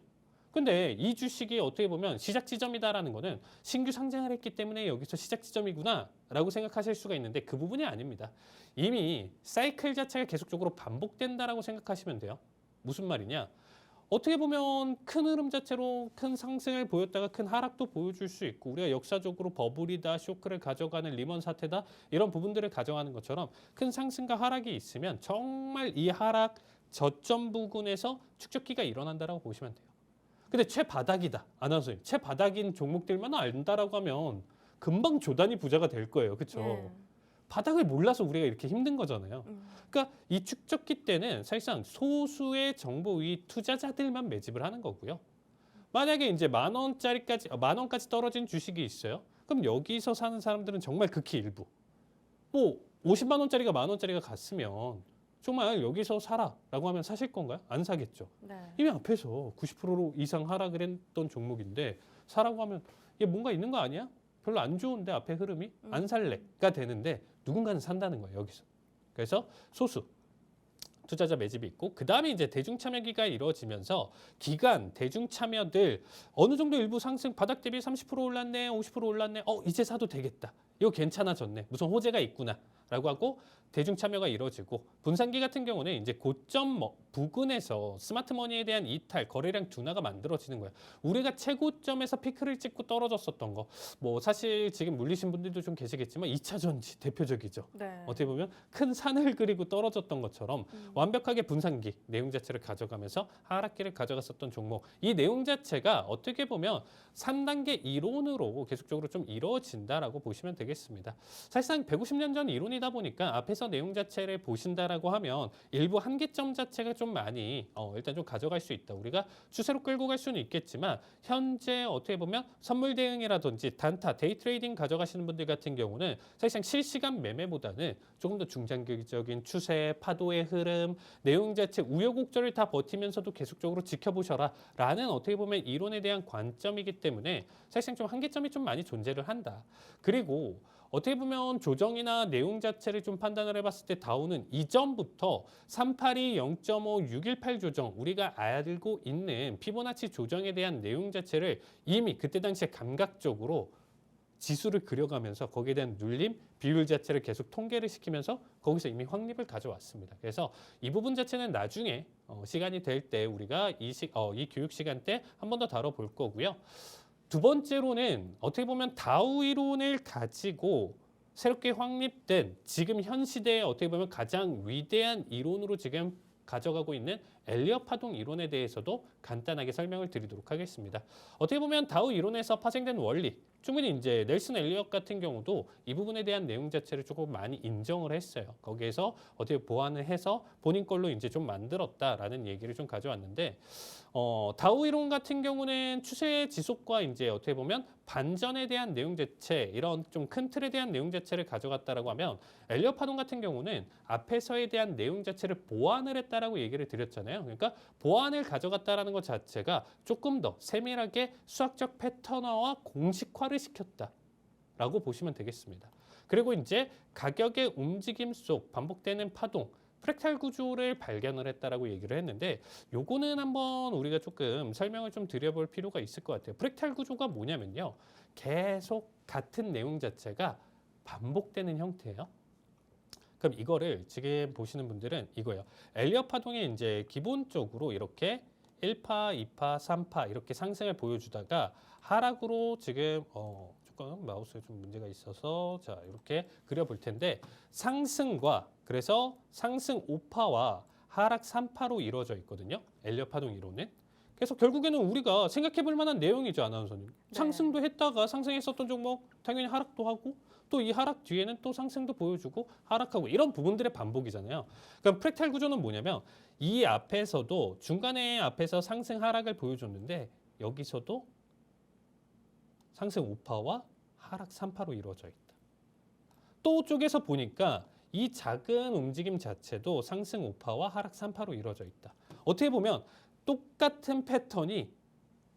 근데 이 주식이 어떻게 보면 시작 지점이다라는 거는 신규 상장을 했기 때문에 여기서 시작 지점이구나 라고 생각하실 수가 있는데 그 부분이 아닙니다. 이미 사이클 자체가 계속적으로 반복된다라고 생각하시면 돼요. 무슨 말이냐? 어떻게 보면 큰 흐름 자체로 큰 상승을 보였다가 큰 하락도 보여줄 수 있고 우리가 역사적으로 버블이다, 쇼크를 가져가는 리먼 사태다 이런 부분들을 가져가는 것처럼 큰 상승과 하락이 있으면 정말 이 하락 저점 부근에서 축적기가 일어난다라고 보시면 돼요. 근데 최바닥이다. 아나운서님. 최바닥인 종목들만 안다라고 하면 금방 조단위 부자가 될 거예요. 그렇죠? 예. 바닥을 몰라서 우리가 이렇게 힘든 거잖아요. 그러니까 이 축적기 때는 사실상 소수의 정보위 투자자들만 매집을 하는 거고요. 만약에 이제 만 원까지 떨어진 주식이 있어요. 그럼 여기서 사는 사람들은 정말 극히 일부. 뭐 50만 원짜리가 만 원짜리가 갔으면 정말 여기서 사라라고 하면 사실 건가요? 안 사겠죠. 네. 이미 앞에서 90% 이상 하락을 했던 종목인데 사라고 하면 이게 뭔가 있는 거 아니야? 별로 안 좋은데 앞에 흐름이 안 살래가 되는데 누군가는 산다는 거예요. 여기서. 그래서 소수 투자자 매집이 있고 그다음에 이제 대중 참여기가 이루어지면서 기관 대중 참여들 어느 정도 일부 상승 바닥 대비 30% 올랐네 50% 올랐네 이제 사도 되겠다 이거 괜찮아졌네 무슨 호재가 있구나라고 하고 대중 참여가 이루어지고 분산기 같은 경우는 이제 고점 부근에서 스마트머니에 대한 이탈 거래량 둔화가 만들어지는 거예요. 우리가 최고점에서 피크를 찍고 떨어졌었던 거 뭐 사실 지금 물리신 분들도 좀 계시겠지만 2차 전지 대표적이죠. 네. 어떻게 보면 큰 산을 그리고 떨어졌던 것처럼 완벽하게 분산기 내용 자체를 가져가면서 하락기를 가져갔었던 종목. 이 내용 자체가 어떻게 보면 3단계 이론으로 계속적으로 좀 이루어진다라고 보시면 되겠습니다. 사실상 150년 전 이론이다 보니까 앞에서 내용 자체를 보신다라고 하면 일부 한계점 자체가 좀 많이 일단 좀 가져갈 수 있다. 우리가 추세로 끌고 갈 수는 있겠지만 현재 어떻게 보면 선물 대응이라든지 단타, 데이 트레이딩 가져가시는 분들 같은 경우는 사실상 실시간 매매보다는 조금 더 중장기적인 추세, 파도의 흐름, 내용 자체 우여곡절을 다 버티면서도 계속적으로 지켜보셔라 라는 어떻게 보면 이론에 대한 관점이기 때문에 사실상 좀 한계점이 좀 많이 존재를 한다. 그리고 어떻게 보면 조정이나 내용 자체를 좀 판단을 해봤을 때 다우는 이전부터 382, 0.5, 618 조정 우리가 알고 있는 피보나치 조정에 대한 내용 자체를 이미 그때 당시에 감각적으로 지수를 그려가면서 거기에 대한 눌림, 비율 자체를 계속 통계를 시키면서 거기서 이미 확립을 가져왔습니다. 그래서 이 부분 자체는 나중에 시간이 될 때 우리가 이 교육 시간 때 한 번 더 다뤄볼 거고요. 두 번째로는 어떻게 보면 다우 이론을 가지고 새롭게 확립된 지금 현 시대에 어떻게 보면 가장 위대한 이론으로 지금 가져가고 있는 엘리엇 파동 이론에 대해서도 간단하게 설명을 드리도록 하겠습니다. 어떻게 보면 다우 이론에서 파생된 원리, 충분히 이제 넬슨 엘리엇 같은 경우도 이 부분에 대한 내용 자체를 조금 많이 인정을 했어요. 거기에서 어떻게 보완을 해서 본인 걸로 이제 좀 만들었다라는 얘기를 좀 가져왔는데, 다우 이론 같은 경우는 추세 지속과 이제 어떻게 보면 반전에 대한 내용 자체, 이런 좀 큰 틀에 대한 내용 자체를 가져갔다라고 하면, 엘리엇 파동 같은 경우는 앞에서에 대한 내용 자체를 보완을 했다라고 얘기를 드렸잖아요. 그러니까 보완을 가져갔다라는 것 자체가 조금 더 세밀하게 수학적 패턴화와 공식화를 시켰다라고 보시면 되겠습니다. 그리고 이제 가격의 움직임 속 반복되는 파동, 프랙탈 구조를 발견을 했다라고 얘기를 했는데, 요거는 한번 우리가 조금 설명을 좀 드려볼 필요가 있을 것 같아요. 프랙탈 구조가 뭐냐면요, 계속 같은 내용 자체가 반복되는 형태예요. 그럼 이거를 지금 보시는 분들은 이거예요. 엘리엇 파동이 이제 기본적으로 이렇게 1파, 2파, 3파 이렇게 상승을 보여주다가 하락으로 지금 조금 마우스에 좀 문제가 있어서 자 이렇게 그려볼 텐데, 상승과 그래서 상승 5파와 하락 3파로 이루어져 있거든요. 엘리엇 파동 이론은. 그래서 결국에는 우리가 생각해 볼 만한 내용이죠, 아나운서님. 상승도 했다가 상승했었던 종목 당연히 하락도 하고, 또 이 하락 뒤에는 또 상승도 보여주고 하락하고, 이런 부분들의 반복이잖아요. 그럼 프랙탈 구조는 뭐냐면, 이 앞에서도 중간에 앞에서 상승 하락을 보여줬는데 여기서도 상승 5파와 하락 3파로 이루어져 있다. 또 쪽에서 보니까 이 작은 움직임 자체도 상승 5파와 하락 3파로 이루어져 있다. 어떻게 보면 똑같은 패턴이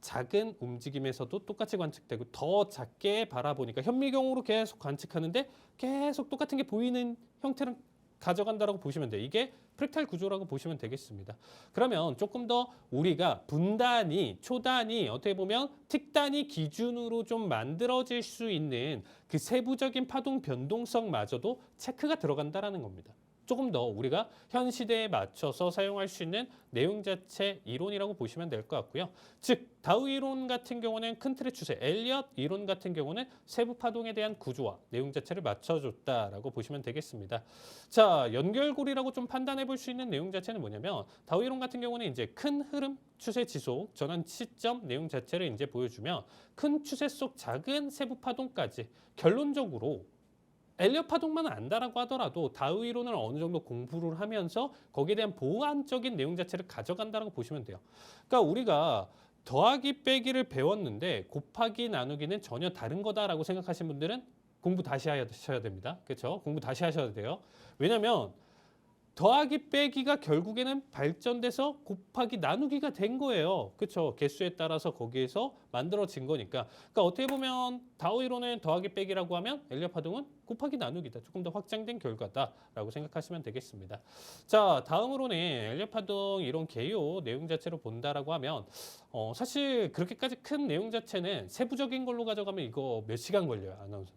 작은 움직임에서도 똑같이 관측되고, 더 작게 바라보니까 현미경으로 계속 관측하는데 계속 똑같은 게 보이는 형태를 가져간다라고 보시면 돼요. 이게 프랙탈 구조라고 보시면 되겠습니다. 그러면 조금 더 우리가 분단위, 초단위, 어떻게 보면 틱단위 기준으로 좀 만들어질 수 있는 그 세부적인 파동 변동성마저도 체크가 들어간다라는 겁니다. 조금 더 우리가 현 시대에 맞춰서 사용할 수 있는 내용 자체 이론이라고 보시면 될 것 같고요. 즉 다우 이론 같은 경우는 큰 틀의 추세, 엘리엇 이론 같은 경우는 세부 파동에 대한 구조와 내용 자체를 맞춰줬다라고 보시면 되겠습니다. 자, 연결고리라고 좀 판단해 볼 수 있는 내용 자체는 뭐냐면, 다우 이론 같은 경우는 이제 큰 흐름, 추세 지속, 전환 시점 내용 자체를 이제 보여주면, 큰 추세 속 작은 세부 파동까지 결론적으로 엘리엇 파동만 안다라고 하더라도 다우 이론을 어느 정도 공부를 하면서 거기에 대한 보완적인 내용 자체를 가져간다라고 보시면 돼요. 그러니까 우리가 더하기 빼기를 배웠는데 곱하기 나누기는 전혀 다른 거다라고 생각하시는 분들은 공부 다시 하셔야 됩니다. 그렇죠? 공부 다시 하셔야 돼요. 왜냐하면 더하기 빼기가 결국에는 발전돼서 곱하기 나누기가 된 거예요. 그렇죠? 개수에 따라서 거기에서 만들어진 거니까. 그러니까 어떻게 보면 다우 이론은 더하기 빼기라고 하면 엘리엇 파동은 곱하기 나누기다. 조금 더 확장된 결과다라고 생각하시면 되겠습니다. 자, 다음으로는 엘리엇 파동 이론 개요 내용 자체로 본다라고 하면, 사실 그렇게까지 큰 내용 자체는 세부적인 걸로 가져가면 이거 몇 시간 걸려요, 아나운서.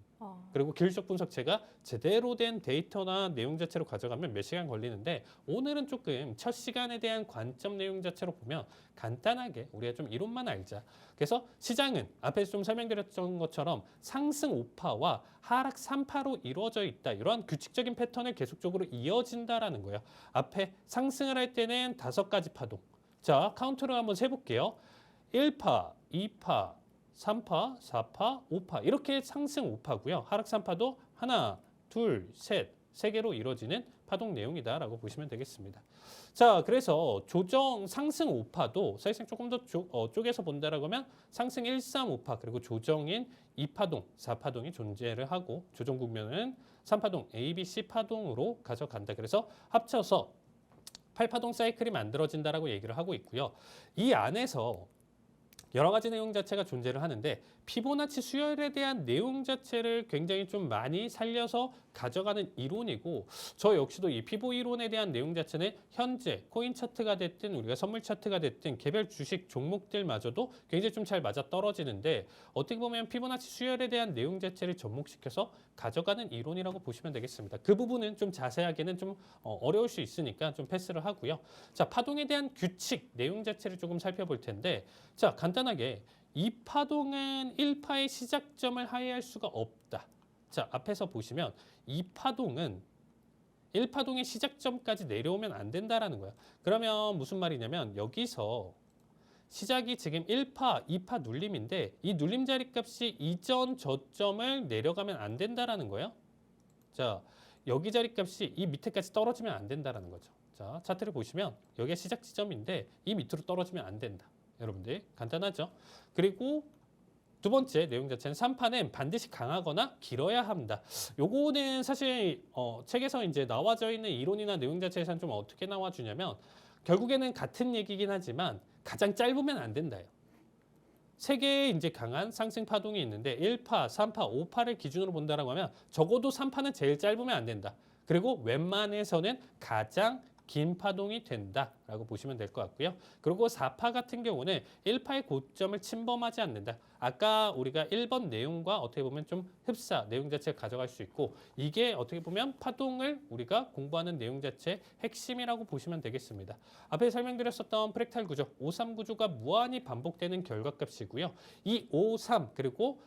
그리고 기술적 분석체가 제대로 된 데이터나 내용 자체로 가져가면 몇 시간 걸리는데, 오늘은 조금 첫 시간에 대한 관점 내용 자체로 보면 간단하게 우리가 좀 이론만 알자. 그래서 시장은 앞에서 좀 설명드렸던 것처럼 상승 5파와 하락 3파로 이루어져 있다. 이러한 규칙적인 패턴을 계속적으로 이어진다라는 거예요. 앞에 상승을 할 때는 5가지 파동. 자, 카운트를 한번 세볼게요. 1파, 2파, 3파, 4파, 5파 이렇게 상승 5파고요. 하락 3파도 하나, 둘, 셋, 3개로 이루어지는 파동 내용이다라고 보시면 되겠습니다. 자, 그래서 조정 상승 5파도 사실상 조금 더 쪼개서 본다라고 하면 상승 1, 3, 5파 그리고 조정인 2파동, 4파동이 존재를 하고, 조정 국면은 3파동, A, B, C 파동으로 가져간다. 그래서 합쳐서 8파동 사이클이 만들어진다라고 얘기를 하고 있고요. 이 안에서 여러 가지 내용 자체가 존재를 하는데 피보나치 수열에 대한 내용 자체를 굉장히 좀 많이 살려서 가져가는 이론이고 저 역시도 이 피보 이론에 대한 내용 자체는 현재 코인 차트가 됐든 우리가 선물 차트가 됐든 개별 주식 종목들마저도 굉장히 좀 잘 맞아 떨어지는데 어떻게 보면 피보나치 수열에 대한 내용 자체를 접목시켜서 가져가는 이론이라고 보시면 되겠습니다. 그 부분은 좀 자세하게는 좀 어려울 수 있으니까 좀 패스를 하고요. 자, 파동에 대한 규칙 내용 자체를 조금 살펴볼 텐데 자, 간단하게 이 파동은 1파의 시작점을 하회할 수가 없다. 자, 앞에서 보시면 이 파동은 1파동의 시작점까지 내려오면 안 된다라는 거야. 그러면 무슨 말이냐면 여기서 시작이 지금 1파, 2파 눌림인데 이 눌림 자리값이 이전 저점을 내려가면 안 된다라는 거예요. 자, 여기 자리값이 이 밑에까지 떨어지면 안 된다라는 거죠. 자, 차트를 보시면 여기가 시작 지점인데 이 밑으로 떨어지면 안 된다. 여러분들 간단하죠? 그리고 두 번째 내용 자체는 3파는 반드시 강하거나 길어야 합니다. 요거는 사실 책에서 이제 나와져 있는 이론이나 내용 자체에서는 좀 어떻게 나와주냐면 결국에는 같은 얘기긴 하지만 가장 짧으면 안 된다요. 세 개의 이제 강한 상승 파동이 있는데 1파, 3파, 5파를 기준으로 본다라고 하면 적어도 3파는 제일 짧으면 안 된다. 그리고 웬만해서는 가장 긴 파동이 된다라고 보시면 될 것 같고요. 그리고 4파 같은 경우는 1파의 고점을 침범하지 않는다. 아까 우리가 1번 내용과 어떻게 보면 좀 흡사 내용 자체를 가져갈 수 있고 이게 어떻게 보면 파동을 우리가 공부하는 내용 자체의 핵심이라고 보시면 되겠습니다. 앞에 설명드렸었던 프랙탈 구조, 5-3 구조가 무한히 반복되는 결과값이고요. 이 5-3 그리고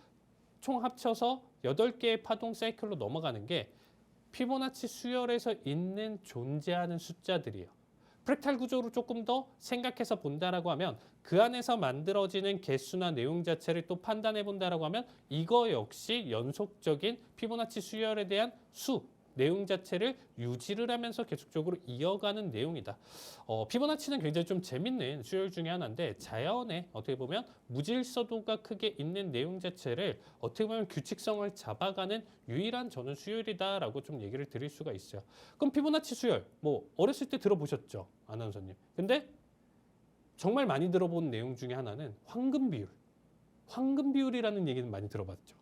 총 합쳐서 8개의 파동 사이클로 넘어가는 게 피보나치 수열에서 있는 존재하는 숫자들이에요. 프랙탈 구조로 조금 더 생각해서 본다라고 하면 그 안에서 만들어지는 개수나 내용 자체를 또 판단해 본다라고 하면 이거 역시 연속적인 피보나치 수열에 대한 수, 내용 자체를 유지를 하면서 계속적으로 이어가는 내용이다. 피보나치는 굉장히 좀 재밌는 수열 중에 하나인데 자연에 어떻게 보면 무질서도가 크게 있는 내용 자체를 어떻게 보면 규칙성을 잡아가는 유일한 저는 수열이다라고 좀 얘기를 드릴 수가 있어요. 그럼 피보나치 수열, 뭐 어렸을 때 들어보셨죠, 아나운서님? 근데 정말 많이 들어본 내용 중에 하나는 황금 비율. 황금 비율이라는 얘기는 많이 들어봤죠.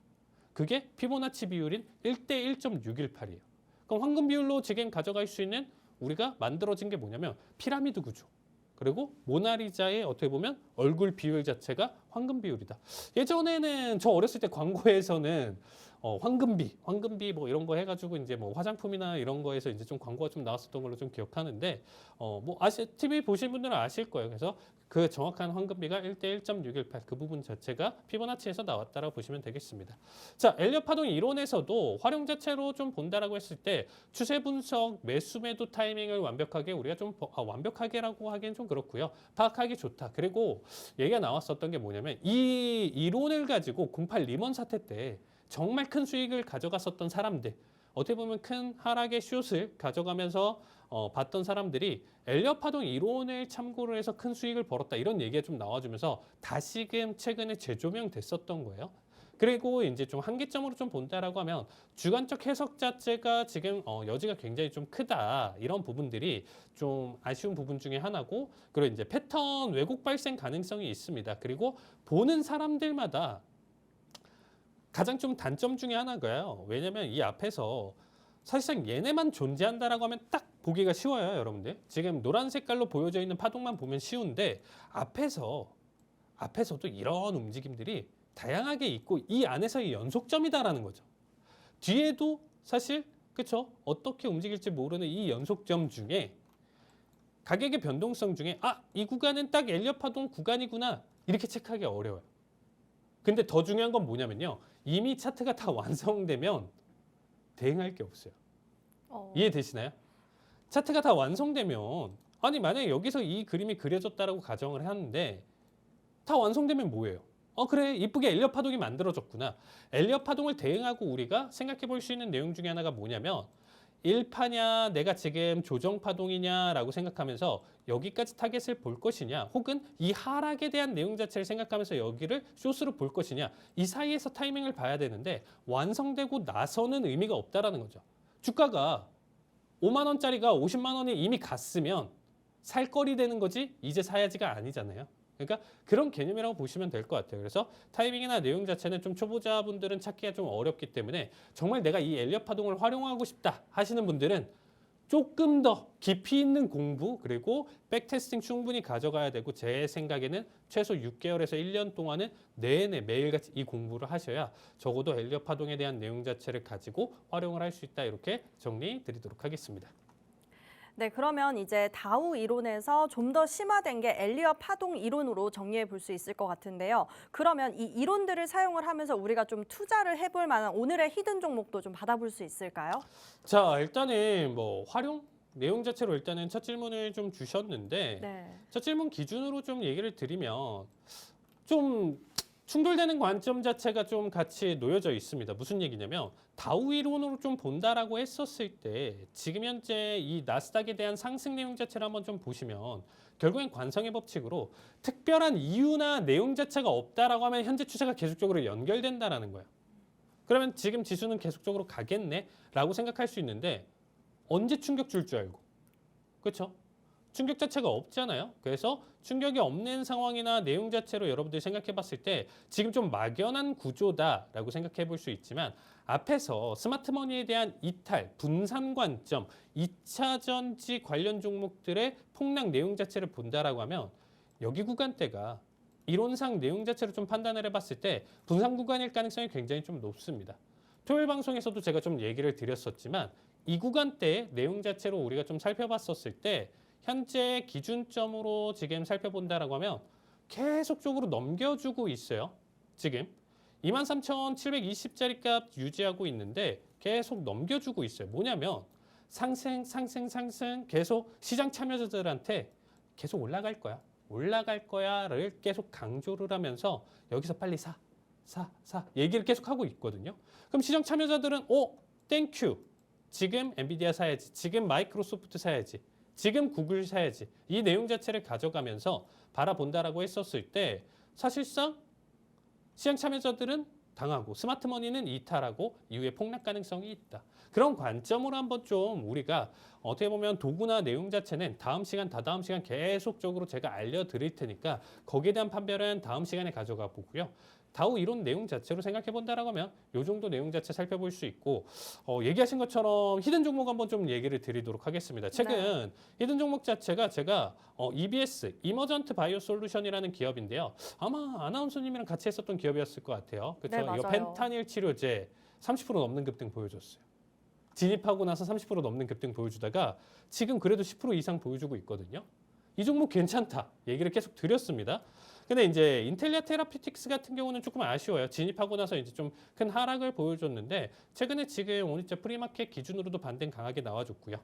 그게 피보나치 비율인 1대 1.618이에요. 그럼 황금 비율로 지금 가져갈 수 있는 우리가 만들어진 게 뭐냐면 피라미드 구조. 그리고 모나리자의 어떻게 보면 얼굴 비율 자체가 황금 비율이다. 예전에는 저 어렸을 때 광고에서는 황금비 뭐 이런 거 해가지고 이제 뭐 화장품이나 이런 거에서 이제 좀 광고가 좀 나왔었던 걸로 좀 기억하는데 뭐 TV 보신 분들은 아실 거예요. 그래서 그 정확한 황금비가 1대 1.618 그 부분 자체가 피보나치에서 나왔다라고 보시면 되겠습니다. 자, 엘리엇 파동 이론에서도 활용 자체로 좀 본다라고 했을 때 추세 분석, 매수 매도 타이밍을 완벽하게 우리가 좀 완벽하게라고 하기엔 좀 그렇고요. 파악하기 좋다. 그리고 얘기가 나왔었던 게 뭐냐면 이 이론을 가지고 08 리먼 사태 때 정말 큰 수익을 가져갔었던 사람들, 어떻게 보면 큰 하락의 숏을 가져가면서 봤던 사람들이 엘리엇 파동 이론을 참고로 해서 큰 수익을 벌었다 이런 얘기가 좀 나와주면서 다시금 최근에 재조명됐었던 거예요. 그리고 이제 좀 한계점으로 좀 본다라고 하면 주관적 해석 자체가 지금 여지가 굉장히 좀 크다 이런 부분들이 좀 아쉬운 부분 중에 하나고 그리고 이제 패턴 왜곡 발생 가능성이 있습니다. 그리고 보는 사람들마다 가장 좀 단점 중에 하나가요. 왜냐면 이 앞에서 사실상 얘네만 존재한다라고 하면 딱 보기가 쉬워요, 여러분들. 지금 노란 색깔로 보여져 있는 파동만 보면 쉬운데 앞에서도 이런 움직임들이 다양하게 있고 이 안에서의 연속점이다라는 거죠. 뒤에도 사실 그렇죠. 어떻게 움직일지 모르는 이 연속점 중에 가격의 변동성 중에 이 구간은 딱 엘리엇 파동 구간이구나 이렇게 체크하기 어려워요. 근데 더 중요한 건 뭐냐면요. 이미 차트가 다 완성되면 대응할 게 없어요. 이해되시나요? 차트가 다 완성되면 아니 만약에 여기서 이 그림이 그려졌다라고 가정을 하는데 다 완성되면 뭐예요? 그래 이쁘게 엘리엇 파동이 만들어졌구나. 엘리엇 파동을 대응하고 우리가 생각해 볼 수 있는 내용 중에 하나가 뭐냐면 1파냐 내가 지금 조정 파동이냐라고 생각하면서 여기까지 타겟을 볼 것이냐 혹은 이 하락에 대한 내용 자체를 생각하면서 여기를 숏으로 볼 것이냐 이 사이에서 타이밍을 봐야 되는데 완성되고 나서는 의미가 없다라는 거죠. 주가가 5만 원짜리가 50만 원이 이미 갔으면 살 거리 되는 거지 이제 사야지가 아니잖아요. 그러니까 그런 개념이라고 보시면 될 것 같아요. 그래서 타이밍이나 내용 자체는 좀 초보자분들은 찾기가 좀 어렵기 때문에 정말 내가 이 엘리엇 파동을 활용하고 싶다 하시는 분들은 조금 더 깊이 있는 공부 그리고 백테스팅 충분히 가져가야 되고 제 생각에는 최소 6개월에서 1년 동안은 내내 매일같이 이 공부를 하셔야 적어도 엘리엇 파동에 대한 내용 자체를 가지고 활용을 할 수 있다 이렇게 정리 드리도록 하겠습니다. 네, 그러면 이제 다우 이론에서 좀 더 심화된 게 엘리엇 파동 이론으로 정리해 볼 수 있을 것 같은데요. 그러면 이 이론들을 사용을 하면서 우리가 좀 투자를 해볼 만한 오늘의 히든 종목도 좀 받아볼 수 있을까요? 자, 일단은 뭐 활용 내용 자체로 일단은 첫 질문을 좀 주셨는데 네. 첫 질문 기준으로 좀 얘기를 드리면 좀 충돌되는 관점 자체가 좀 같이 놓여져 있습니다. 무슨 얘기냐면 다우 이론으로 좀 본다라고 했었을 때 지금 현재 이 나스닥에 대한 상승 내용 자체를 한번 좀 보시면 결국엔 관성의 법칙으로 특별한 이유나 내용 자체가 없다라고 하면 현재 추세가 계속적으로 연결된다라는 거예요. 그러면 지금 지수는 계속적으로 가겠네라고 생각할 수 있는데 언제 충격 줄 줄 알고 그렇죠? 충격 자체가 없잖아요. 그래서 충격이 없는 상황이나 내용 자체로 여러분들이 생각해 봤을 때 지금 좀 막연한 구조다라고 생각해 볼 수 있지만 앞에서 스마트머니에 대한 이탈, 분산 관점, 2차 전지 관련 종목들의 폭락 내용 자체를 본다라고 하면 여기 구간대가 이론상 내용 자체로 좀 판단을 해봤을 때 분산 구간일 가능성이 굉장히 좀 높습니다. 토요일 방송에서도 제가 좀 얘기를 드렸었지만 이 구간대의 내용 자체로 우리가 좀 살펴봤었을 때 현재 기준점으로 지금 살펴본다라고 하면 계속적으로 넘겨주고 있어요. 지금 23,720짜리 값 유지하고 있는데 계속 넘겨주고 있어요. 뭐냐면 상승 계속 시장 참여자들한테 계속 올라갈 거야를 계속 강조를 하면서 여기서 빨리 사 얘기를 계속 하고 있거든요. 그럼 시장 참여자들은 땡큐 지금 엔비디아 사야지, 지금 마이크로소프트 사야지, 지금 구글 사야지 이 내용 자체를 가져가면서 바라본다라고 했었을 때 사실상 시장 참여자들은 당하고 스마트머니는 이탈하고 이후에 폭락 가능성이 있다. 그런 관점으로 한번 좀 우리가 어떻게 보면 도구나 내용 자체는 다음 시간 다다음 시간 계속적으로 제가 알려드릴 테니까 거기에 대한 판별은 다음 시간에 가져가 보고요. 다우 이론 내용 자체로 생각해 본다라고 하면 이 정도 내용 자체 살펴볼 수 있고 얘기하신 것처럼 히든 종목 한번 좀 얘기를 드리도록 하겠습니다. 최근 히든 종목 자체가 제가 EBS, 이머전트 바이오 솔루션이라는 기업인데요. 아마 아나운서님이랑 같이 했었던 기업이었을 것 같아요. 그렇죠? 네, 맞아요. 이거 펜타닐 치료제 30% 넘는 급등 보여줬어요. 진입하고 나서 30% 넘는 급등 보여주다가 지금 그래도 10% 이상 보여주고 있거든요. 이 종목 괜찮다 얘기를 계속 드렸습니다. 근데 이제 인텔리아 테라피틱스 같은 경우는 조금 아쉬워요. 진입하고 나서 이제 좀 큰 하락을 보여줬는데 최근에 지금 오늘자 프리마켓 기준으로도 반등 강하게 나와줬고요.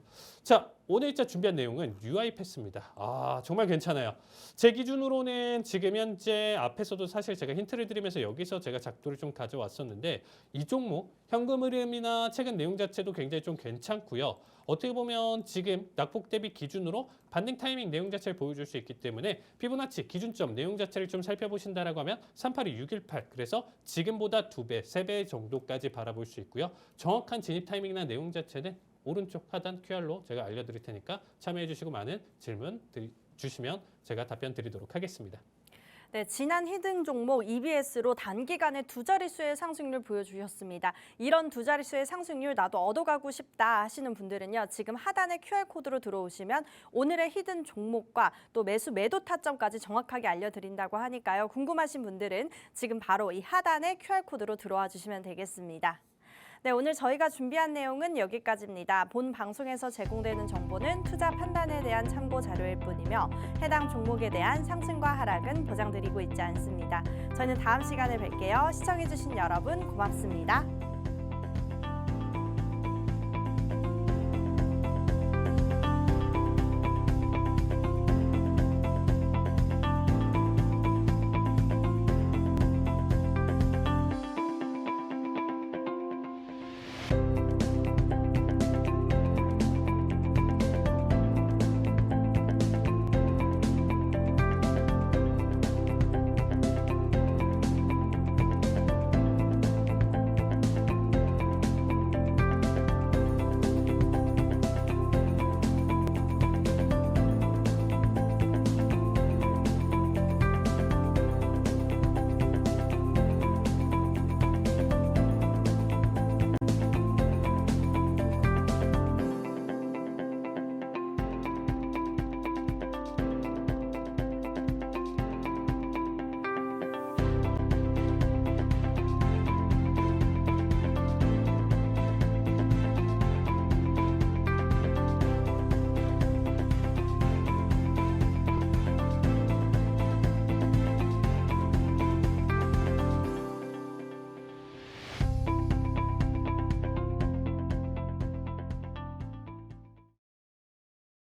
자, 오늘자 준비한 내용은 UiPath입니다. 정말 괜찮아요. 제 기준으로는 지금 현재 앞에서도 사실 제가 힌트를 드리면서 여기서 제가 작도를 좀 가져왔었는데 이 종목 현금 흐름이나 최근 내용 자체도 굉장히 좀 괜찮고요. 어떻게 보면 지금 낙폭 대비 기준으로 반등 타이밍 내용 자체를 보여줄 수 있기 때문에 피보나치 기준점 내용 자체를 좀 살펴보신다라고 하면 382618 그래서 지금보다 2배, 3배 정도까지 바라볼 수 있고요. 정확한 진입 타이밍이나 내용 자체는 오른쪽 하단 QR로 제가 알려드릴 테니까 참여해 주시고 많은 질문 주시면 제가 답변 드리도록 하겠습니다. 네, 지난 히든 종목 EBS로 단기간에 두 자릿수의 상승률 보여주셨습니다. 이런 두 자릿수의 상승률 나도 얻어가고 싶다 하시는 분들은요. 지금 하단에 QR코드로 들어오시면 오늘의 히든 종목과 또 매수 매도 타점까지 정확하게 알려드린다고 하니까요. 궁금하신 분들은 지금 바로 이 하단에 QR코드로 들어와 주시면 되겠습니다. 네, 오늘 저희가 준비한 내용은 여기까지입니다. 본 방송에서 제공되는 정보는 투자 판단에 대한 참고 자료일 뿐이며 해당 종목에 대한 상승과 하락은 보장드리고 있지 않습니다. 저희는 다음 시간에 뵐게요. 시청해주신 여러분 고맙습니다.